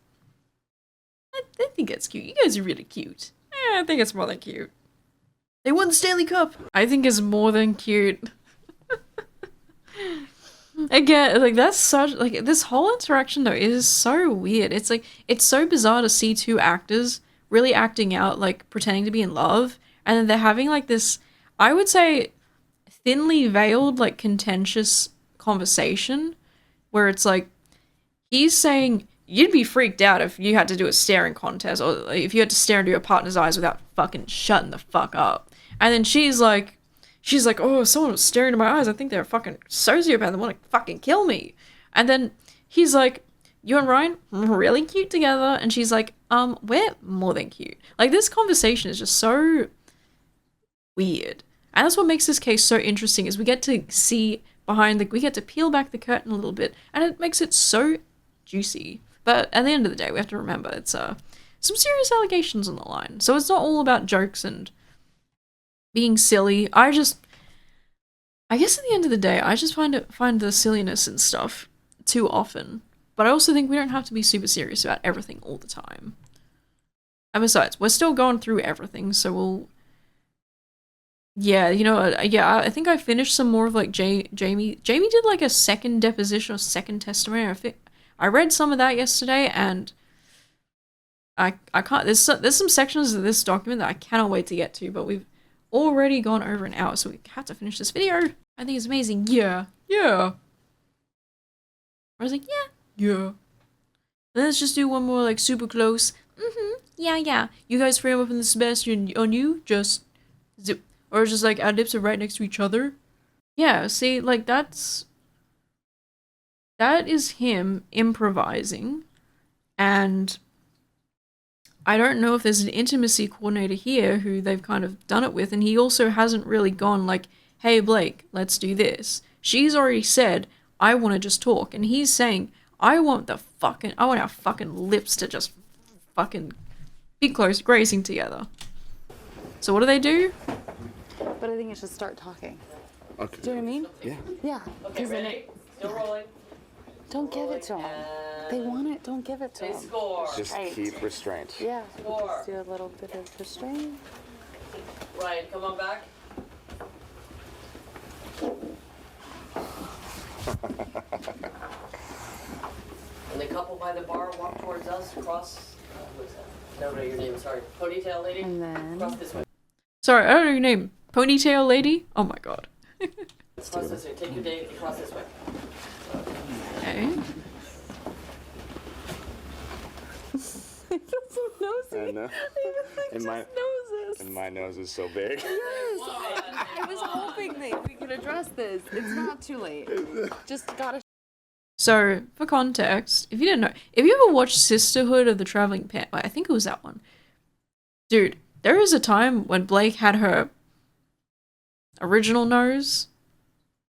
I think that's cute. You guys are really cute. I think it's more than cute. They won the Stanley Cup. I think it's more than cute. Again, like that's such like this whole interaction though is so weird. It's like it's so bizarre to see two actors really acting out like pretending to be in love, and then they're having like this, I would say, thinly veiled like contentious conversation where it's like he's saying you'd be freaked out if you had to do a staring contest or like, if you had to stare into your partner's eyes without fucking shutting the fuck up. And then she's like, oh, someone was staring into my eyes. I think they're a fucking sociopath. They want to fucking kill me. And then he's like, you and Ryan, really cute together. And she's like, we're more than cute. Like, this conversation is just so weird. And that's what makes this case so interesting is we get to see behind we get to peel back the curtain a little bit. And it makes it so juicy. But at the end of the day, we have to remember it's some serious allegations on the line. So it's not all about jokes and being silly. I guess at the end of the day, I just find the silliness and stuff too often. But I also think we don't have to be super serious about everything all the time. And besides, we're still going through everything, so we'll... Yeah, I think I finished some more of like Jamie. Jamie did like a second deposition or second testimony. I read some of that yesterday, and I can't... There's some sections of this document that I cannot wait to get to, but we've already gone over an hour, so we have to finish this video. I think it's amazing. Yeah. I was like, yeah. Then let's just do one more like super close. Yeah. You guys frame up in the Sebastian on you, just zip. Or just like our lips are right next to each other. Yeah, see, like that is him improvising, and I don't know if there's an intimacy coordinator here who they've kind of done it with, and he also hasn't really gone like, hey Blake, let's do this. She's already said, I want to just talk, and he's saying, I want our fucking lips to just fucking be close, grazing together. So what do? But I think it should start talking. Okay. Do you know what I mean? Yeah. Yeah. Okay, ready? Still rolling. Don't give it to them. They want it. Don't give it to They them. score. Just keep restraint. Yeah. Score. Just do a little bit of restraint. Ryan, come on back. And the couple by the bar walk towards us, cross. Who is that? No, your name. Sorry. Ponytail lady. And then Cross this way. Sorry, I don't know your name. Ponytail lady? Oh my god. Cross this way. Take your date and cross this way. Okay. that's so nosy. I know. And my Noses. and my nose is so big. Yes. I was hoping that we could address this. It's not too late. Just gotta. So, for context, if you didn't know, if you ever watched Sisterhood of the Traveling Pant, I think it was that one. Dude, there is a time when Blake had her original nose.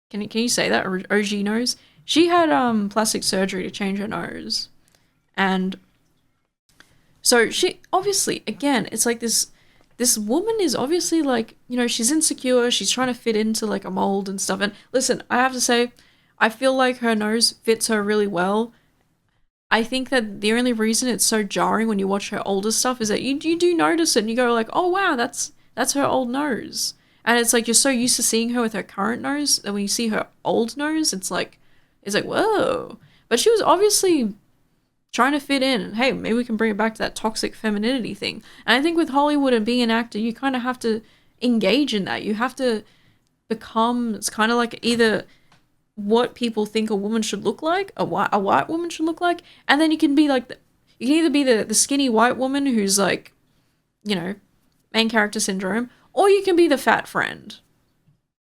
Can you say that? OG nose? She had plastic surgery to change her nose. And so she obviously, again, it's like this woman is obviously like, she's insecure, she's trying to fit into like a mold and stuff. And listen, I have to say, I feel like her nose fits her really well. I think that the only reason it's so jarring when you watch her older stuff is that you do notice it and you go like, oh wow, that's her old nose. And it's like you're so used to seeing her with her current nose that when you see her old nose, it's like, whoa. But she was obviously trying to fit in. And hey, maybe we can bring it back to that toxic femininity thing. And I think with Hollywood and being an actor, you kind of have to engage in that. You have to become, it's kind of like either what people think a woman should look like, a white woman should look like, and then you can be like, you can either be the skinny white woman who's like, main character syndrome, or you can be the fat friend.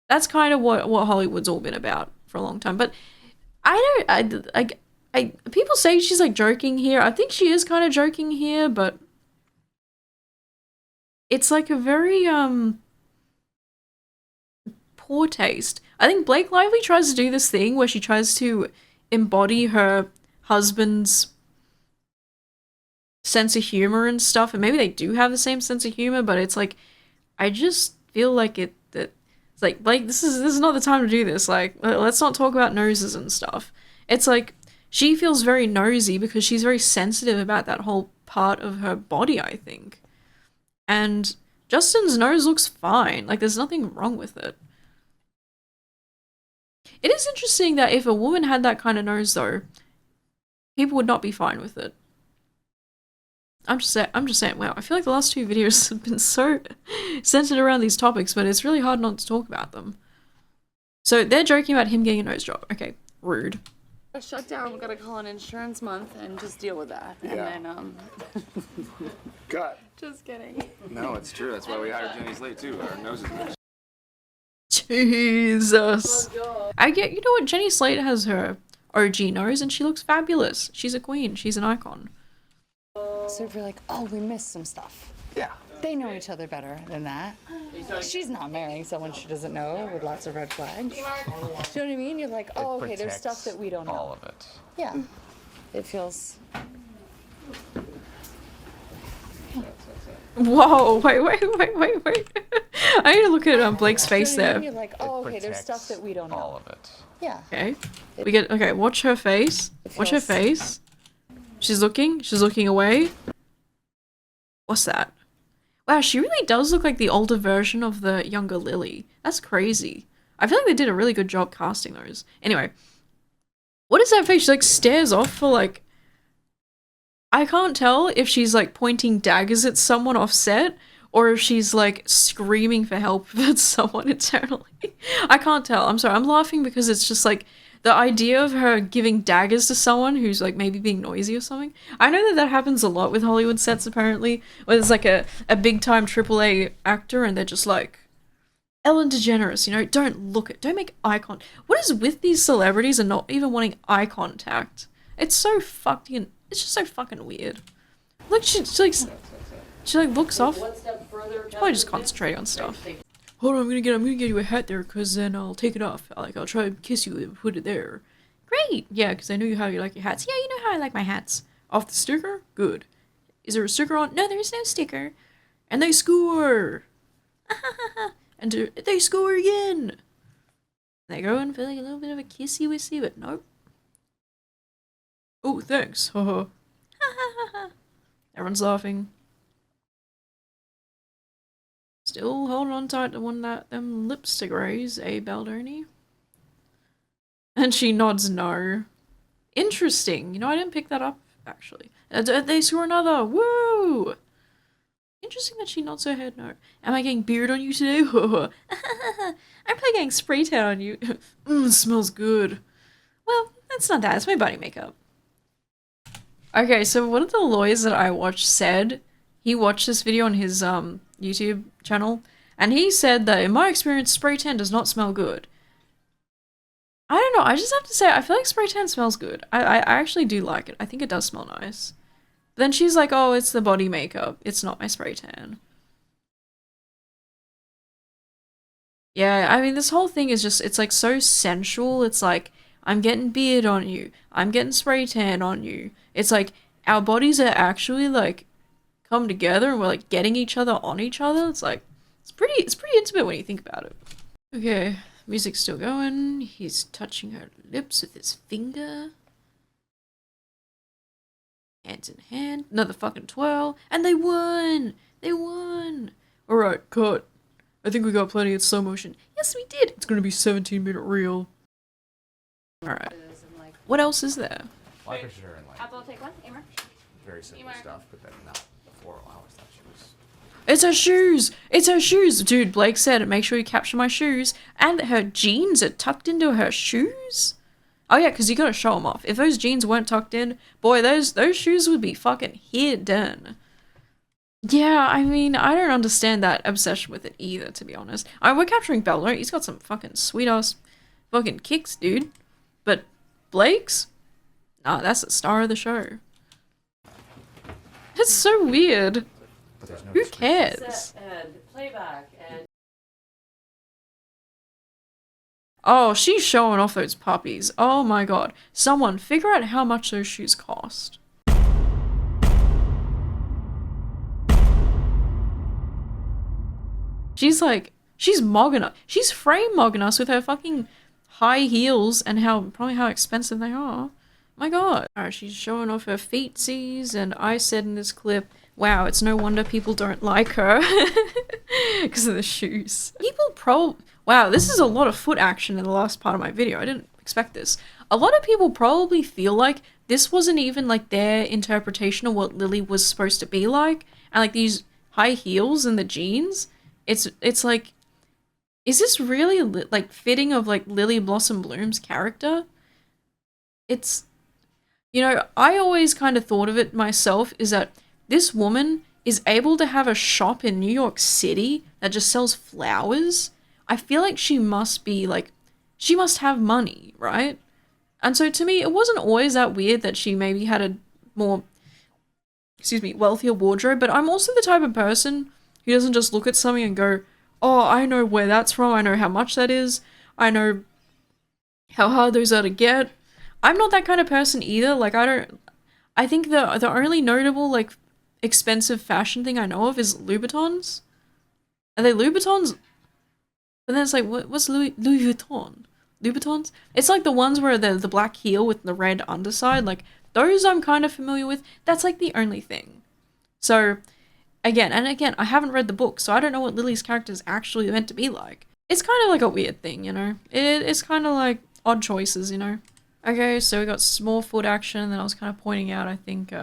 That's kind of what Hollywood's all been about for a long time. But people say she's like joking here. I think she is kind of joking here, but it's like a very poor taste. I think Blake Lively tries to do this thing where she tries to embody her husband's sense of humor and stuff, and maybe they do have the same sense of humor, but it's like, I just feel like it's like this is not the time to do this. Like, let's not talk about noses and stuff. It's like, she feels very nosy because she's very sensitive about that whole part of her body, I think. And Justin's nose looks fine. Like, there's nothing wrong with it. It is interesting that if a woman had that kind of nose, though, people would not be fine with it. I'm just saying, wow, I feel like the last 2 videos have been so centered around these topics, but it's really hard not to talk about them. So they're joking about him getting a nose job. Okay, rude. A shutdown, we're gonna call an insurance month and just deal with that. Yeah. And then, Cut. just kidding. No, it's true. That's why we hired Jenny Slate too. Our noses. Jesus. I get, you know what, Jenny Slate has her OG nose and she looks fabulous. She's a queen. She's an icon. So if you're like, oh, we missed some stuff. Yeah. They know each other better than that. She's not marrying someone she doesn't know with lots of red flags. Do you know what I mean? You're like, oh, okay, there's stuff that we don't know. All of it. Yeah. It feels... Whoa, wait. I need to look at Blake's face Do you know what I mean? there. You're like, oh, okay, there's stuff that we don't know. All of it. Yeah. Okay. Okay, watch her face. Watch her face. She's looking away. What's that? Wow, she really does look like the older version of the younger Lily. That's crazy. I feel like they did a really good job casting those. Anyway. What is that face? She like stares off for like... I can't tell if she's like pointing daggers at someone off set or if she's like screaming for help at someone internally. I can't tell. I'm sorry. I'm laughing because it's just like the idea of her giving daggers to someone who's like maybe being noisy or something. I know that happens a lot with Hollywood sets apparently, where there's like a big time AAA actor and they're just like, Ellen DeGeneres, you know, don't make eye contact. What is with these celebrities and not even wanting eye contact? It's so it's just so fucking weird. Look, she looks off. She's probably just concentrating on stuff. Hold on, I'm gonna get you a hat there, cause then I'll take it off. I'll try to kiss you and put it there. Great, yeah, cause I know how you like your hats. Yeah, you know how I like my hats. Off the sticker? Good. Is there a sticker on? No, there's no sticker. And they score. And they score again. They go in for like a little bit of a kissy wissy, but nope. Oh, thanks. Haha. Everyone's laughing. Still holding on tight to one of them lipstick rays, eh, Baldoni? And she nods no. Interesting. You know, I didn't pick that up, actually. They score another. Woo! Interesting that she nods her head no. Am I getting beard on you today? I'm probably getting spray tan on you. Smells good. Well, that's not that. It's my body makeup. Okay, so one of the lawyers that I watched said, he watched this video on his YouTube channel, and he said that in my experience, spray tan does not smell good. I don't know, I just have to say, I feel like spray tan smells good. I actually do like it. I think it does smell nice. But then she's like, oh, it's the body makeup. It's not my spray tan. Yeah, I mean, this whole thing is just, it's like so sensual. It's like, I'm getting beard on you. I'm getting spray tan on you. It's like, our bodies are actually like, come together and we're like getting each other on each other. It's like, it's pretty intimate when you think about it. Okay, music's still going. He's touching her lips with his finger. Hands in hand. Another fucking twirl. And they won! They won! Alright, cut. I think we got plenty of slow motion. Yes, we did! It's gonna be 17-minute reel. Alright. What else is there? Well, I pictured her in like Apple, take one. Emer. very simple stuff, but then not before. I always thought she was. It's her shoes! It's her shoes! Dude, Blake said, make sure you capture my shoes. And that her jeans are tucked into her shoes? Oh yeah, because you gotta show them off. If those jeans weren't tucked in, boy, those shoes would be fucking hidden. Yeah, I mean, I don't understand that obsession with it either, to be honest. We're capturing Baldoni. He's got some fucking sweet-ass fucking kicks, dude. But Blake's? Nah, that's the star of the show. It's so weird. Who cares? And playback and Oh, she's showing off those puppies. Oh my god. Someone figure out how much those shoes cost. She's like, she's mogging us. She's frame mogging us with her fucking high heels and probably how expensive they are. My god. Alright, she's showing off her feetsies, and I said in this clip, wow, it's no wonder people don't like her. Because of the shoes. Wow, this is a lot of foot action in the last part of my video. I didn't expect this. A lot of people probably feel like this wasn't even like their interpretation of what Lily was supposed to be like. And like these high heels and the jeans, it's like, is this really like fitting of like Lily Blossom Bloom's character? It's, you know, I always kind of thought of it myself is that this woman is able to have a shop in New York City that just sells flowers. I feel like she must be like, she must have money, right? And so to me, it wasn't always that weird that she maybe had a more, wealthier wardrobe, but I'm also the type of person who doesn't just look at something and go, oh, I know where that's from, I know how much that is, I know how hard those are to get. I'm not that kind of person either. Like, I think the only notable, like, expensive fashion thing I know of is Louboutins. Are they Louboutins? But then it's like, what's Louis Vuitton? Louboutins? It's like the ones where the black heel with the red underside, like, those I'm kind of familiar with. That's like the only thing. So, again, I haven't read the book, so I don't know what Lily's character is actually meant to be like. It's kind of like a weird thing, you know? It's kind of like odd choices, you know? Okay, so we got small foot action, and then I was kind of pointing out, I think,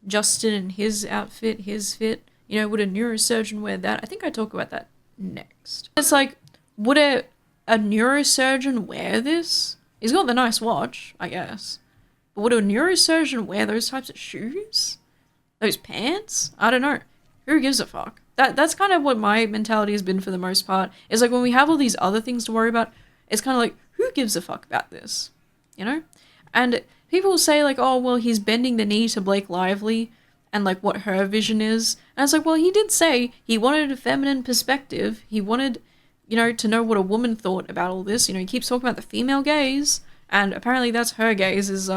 Justin and his outfit, his fit. You know, would a neurosurgeon wear that? I think I talk about that next. It's like, would a neurosurgeon wear this? He's got the nice watch, I guess. But would a neurosurgeon wear those types of shoes? Those pants? I don't know. Who gives a fuck? That's kind of what my mentality has been for the most part. Is like when we have all these other things to worry about, it's kind of like, who gives a fuck about this? You know? And people will say like, oh, well, he's bending the knee to Blake Lively and like what her vision is. And it's like, well, he did say he wanted a feminine perspective. He wanted, you know, to know what a woman thought about all this. You know, he keeps talking about the female gaze, and apparently that's her gaze is,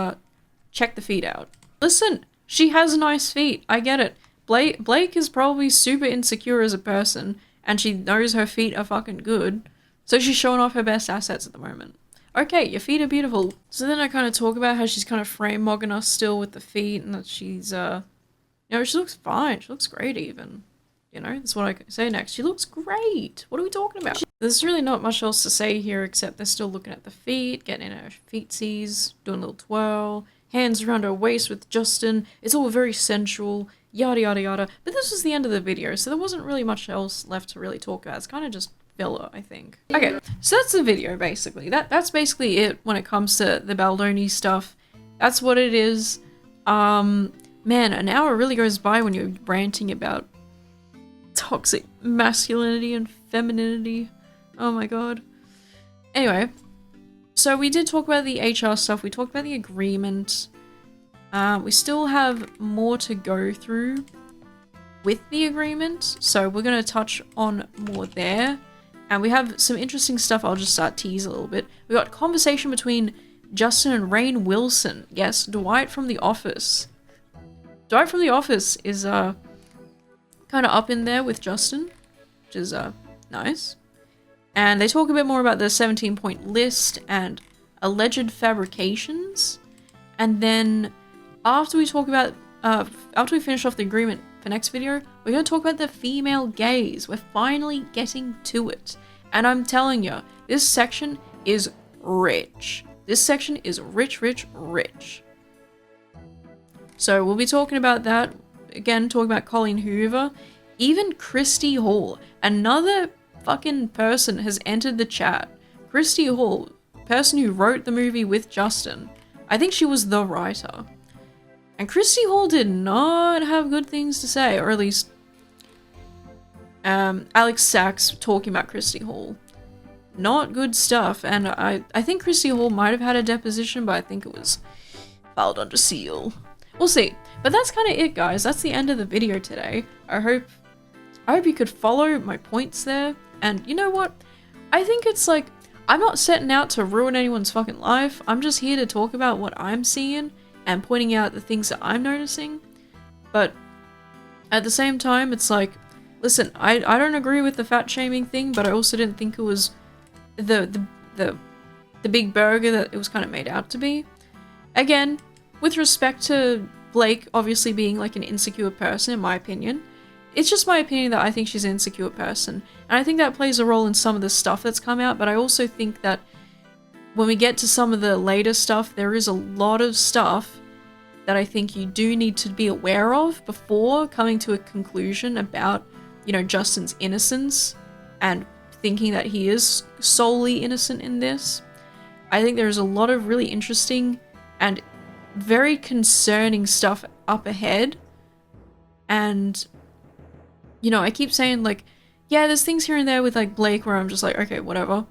check the feet out. Listen, she has nice feet. I get it. Blake is probably super insecure as a person, and she knows her feet are fucking good. So she's showing off her best assets at the moment. Okay, your feet are beautiful. So then I kind of talk about how she's kind of frame mogging us still with the feet, and that she's, you know, she looks fine. She looks great even. You know, that's what I say next. She looks great. What are we talking about? There's really not much else to say here except they're still looking at the feet, getting in her feetsies, doing a little twirl, hands around her waist with Justin. It's all very sensual, yada yada yada. But this was the end of the video, so there wasn't really much else left to really talk about. It's kind of just filler, I think. Okay, so that's the video basically. That's basically it when it comes to the Baldoni stuff. That's what it is. Man, an hour really goes by when you're ranting about toxic masculinity and femininity. Oh my god. Anyway, so we did talk about the HR stuff. We talked about the agreement. We still have more to go through with the agreement, so we're going to touch on more there. And we have some interesting stuff. I'll just start tease a little bit. We got conversation between Justin and Rainn Wilson. Yes, Dwight from The Office. Dwight from The Office is kind of up in there with Justin, which is nice. And they talk a bit more about the 17-point list and alleged fabrications. And then after we talk about, after we finish off the agreement for next video, we're going to talk about the female gaze. We're finally getting to it. And I'm telling you, this section is rich. This section is rich, rich, rich. So we'll be talking about that. Again, talking about Colleen Hoover. Even Christy Hall, another fucking person, has entered the chat. Christy Hall, person who wrote the movie with Justin. I think she was the writer. And Christy Hall did not have good things to say, or at least Alex Sak's talking about Christy Hall. Not good stuff, and I think Christy Hall might have had a deposition, but I think it was filed under seal. We'll see. But that's kind of it, guys. That's the end of the video today. I hope you could follow my points there. And you know what? I think it's like, I'm not setting out to ruin anyone's fucking life. I'm just here to talk about what I'm seeing and pointing out the things that I'm noticing. But at the same time, it's like, listen, I don't agree with the fat shaming thing, but I also didn't think it was the big burger that it was kind of made out to be. Again, with respect to Blake obviously being like an insecure person, in my opinion, it's just my opinion that I think she's an insecure person. And I think that plays a role in some of the stuff that's come out, but I also think that when we get to some of the later stuff, there is a lot of stuff that I think you do need to be aware of before coming to a conclusion about, you know, Justin's innocence and thinking that he is solely innocent in this. I think there's a lot of really interesting and very concerning stuff up ahead. And, you know, I keep saying, like, yeah, there's things here and there with, like, Blake where I'm just like, okay, whatever.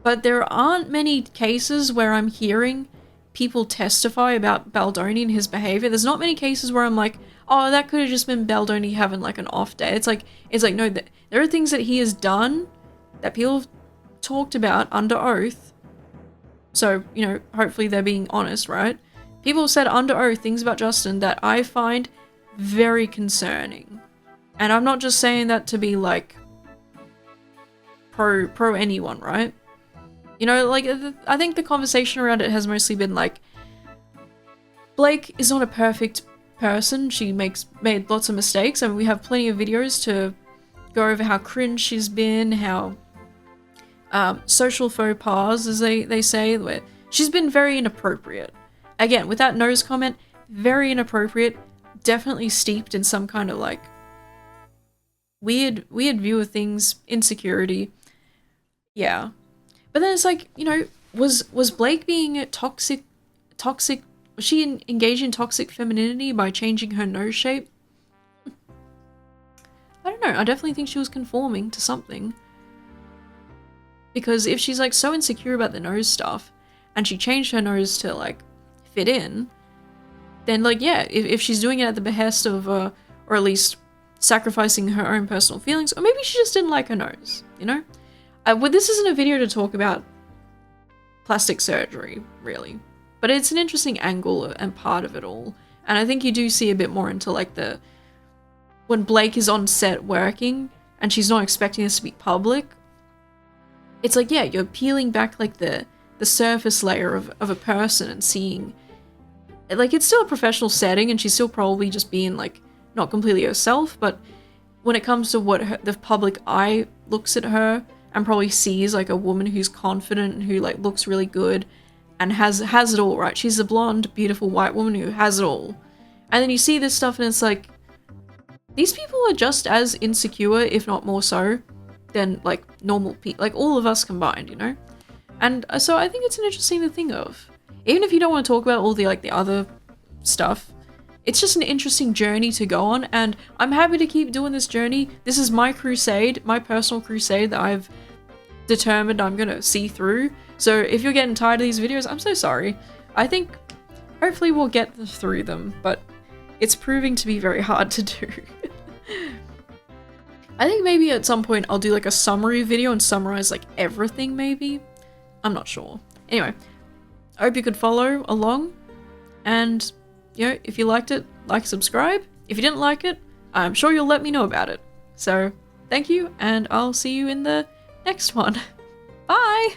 But there aren't many cases where I'm hearing people testify about Baldoni and his behavior. There's not many cases where I'm like, oh, that could have just been Baldoni having, like, an off day. It's like, no, there are things that he has done that people have talked about under oath. So, you know, hopefully they're being honest, right? People have said under oath things about Justin that I find very concerning. And I'm not just saying that to be, like, pro anyone, right? You know, like, I think the conversation around it has mostly been, like, Blake is not a perfect person. She made lots of mistakes. I mean, we have plenty of videos to go over how cringe she's been, how social faux pas, as they say, where she's been very inappropriate. Again, with that nose comment, very inappropriate, definitely steeped in some kind of, like, weird view of things, insecurity. Yeah. But then it's like, you know, was Blake being toxic, was she engaged in toxic femininity by changing her nose shape? I don't know, I definitely think she was conforming to something. Because if she's, like, so insecure about the nose stuff, and she changed her nose to, like, fit in, then, like, yeah, if she's doing it at the behest of, or at least sacrificing her own personal feelings, or maybe she just didn't like her nose, you know? Well, this isn't a video to talk about plastic surgery, really. But it's an interesting angle and part of it all. And I think you do see a bit more into, like, when Blake is on set working, and she's not expecting this to be public, it's like, yeah, you're peeling back, like, the surface layer of a person and seeing, like, it's still a professional setting and she's still probably just being, like, not completely herself, but when it comes to what the public eye looks at her and probably sees, like, a woman who's confident and who, like, looks really good and has it all, right? She's a blonde, beautiful white woman who has it all. And then you see this stuff and it's like, these people are just as insecure, if not more so, than, like, normal people, like, all of us combined, you know? And so I think it's an interesting to think of. Even if you don't want to talk about all the, like, the other stuff, it's just an interesting journey to go on, and I'm happy to keep doing this journey. This is my crusade, my personal crusade that I've determined I'm gonna see through. So if you're getting tired of these videos, I'm so sorry. I think hopefully we'll get through them, but it's proving to be very hard to do. I think maybe at some point I'll do, like, a summary video and summarize, like, everything, maybe? I'm not sure. Anyway, I hope you could follow along, and, you know, if you liked it, like, subscribe. If you didn't like it, I'm sure you'll let me know about it. So, thank you, and I'll see you in the next one. Bye!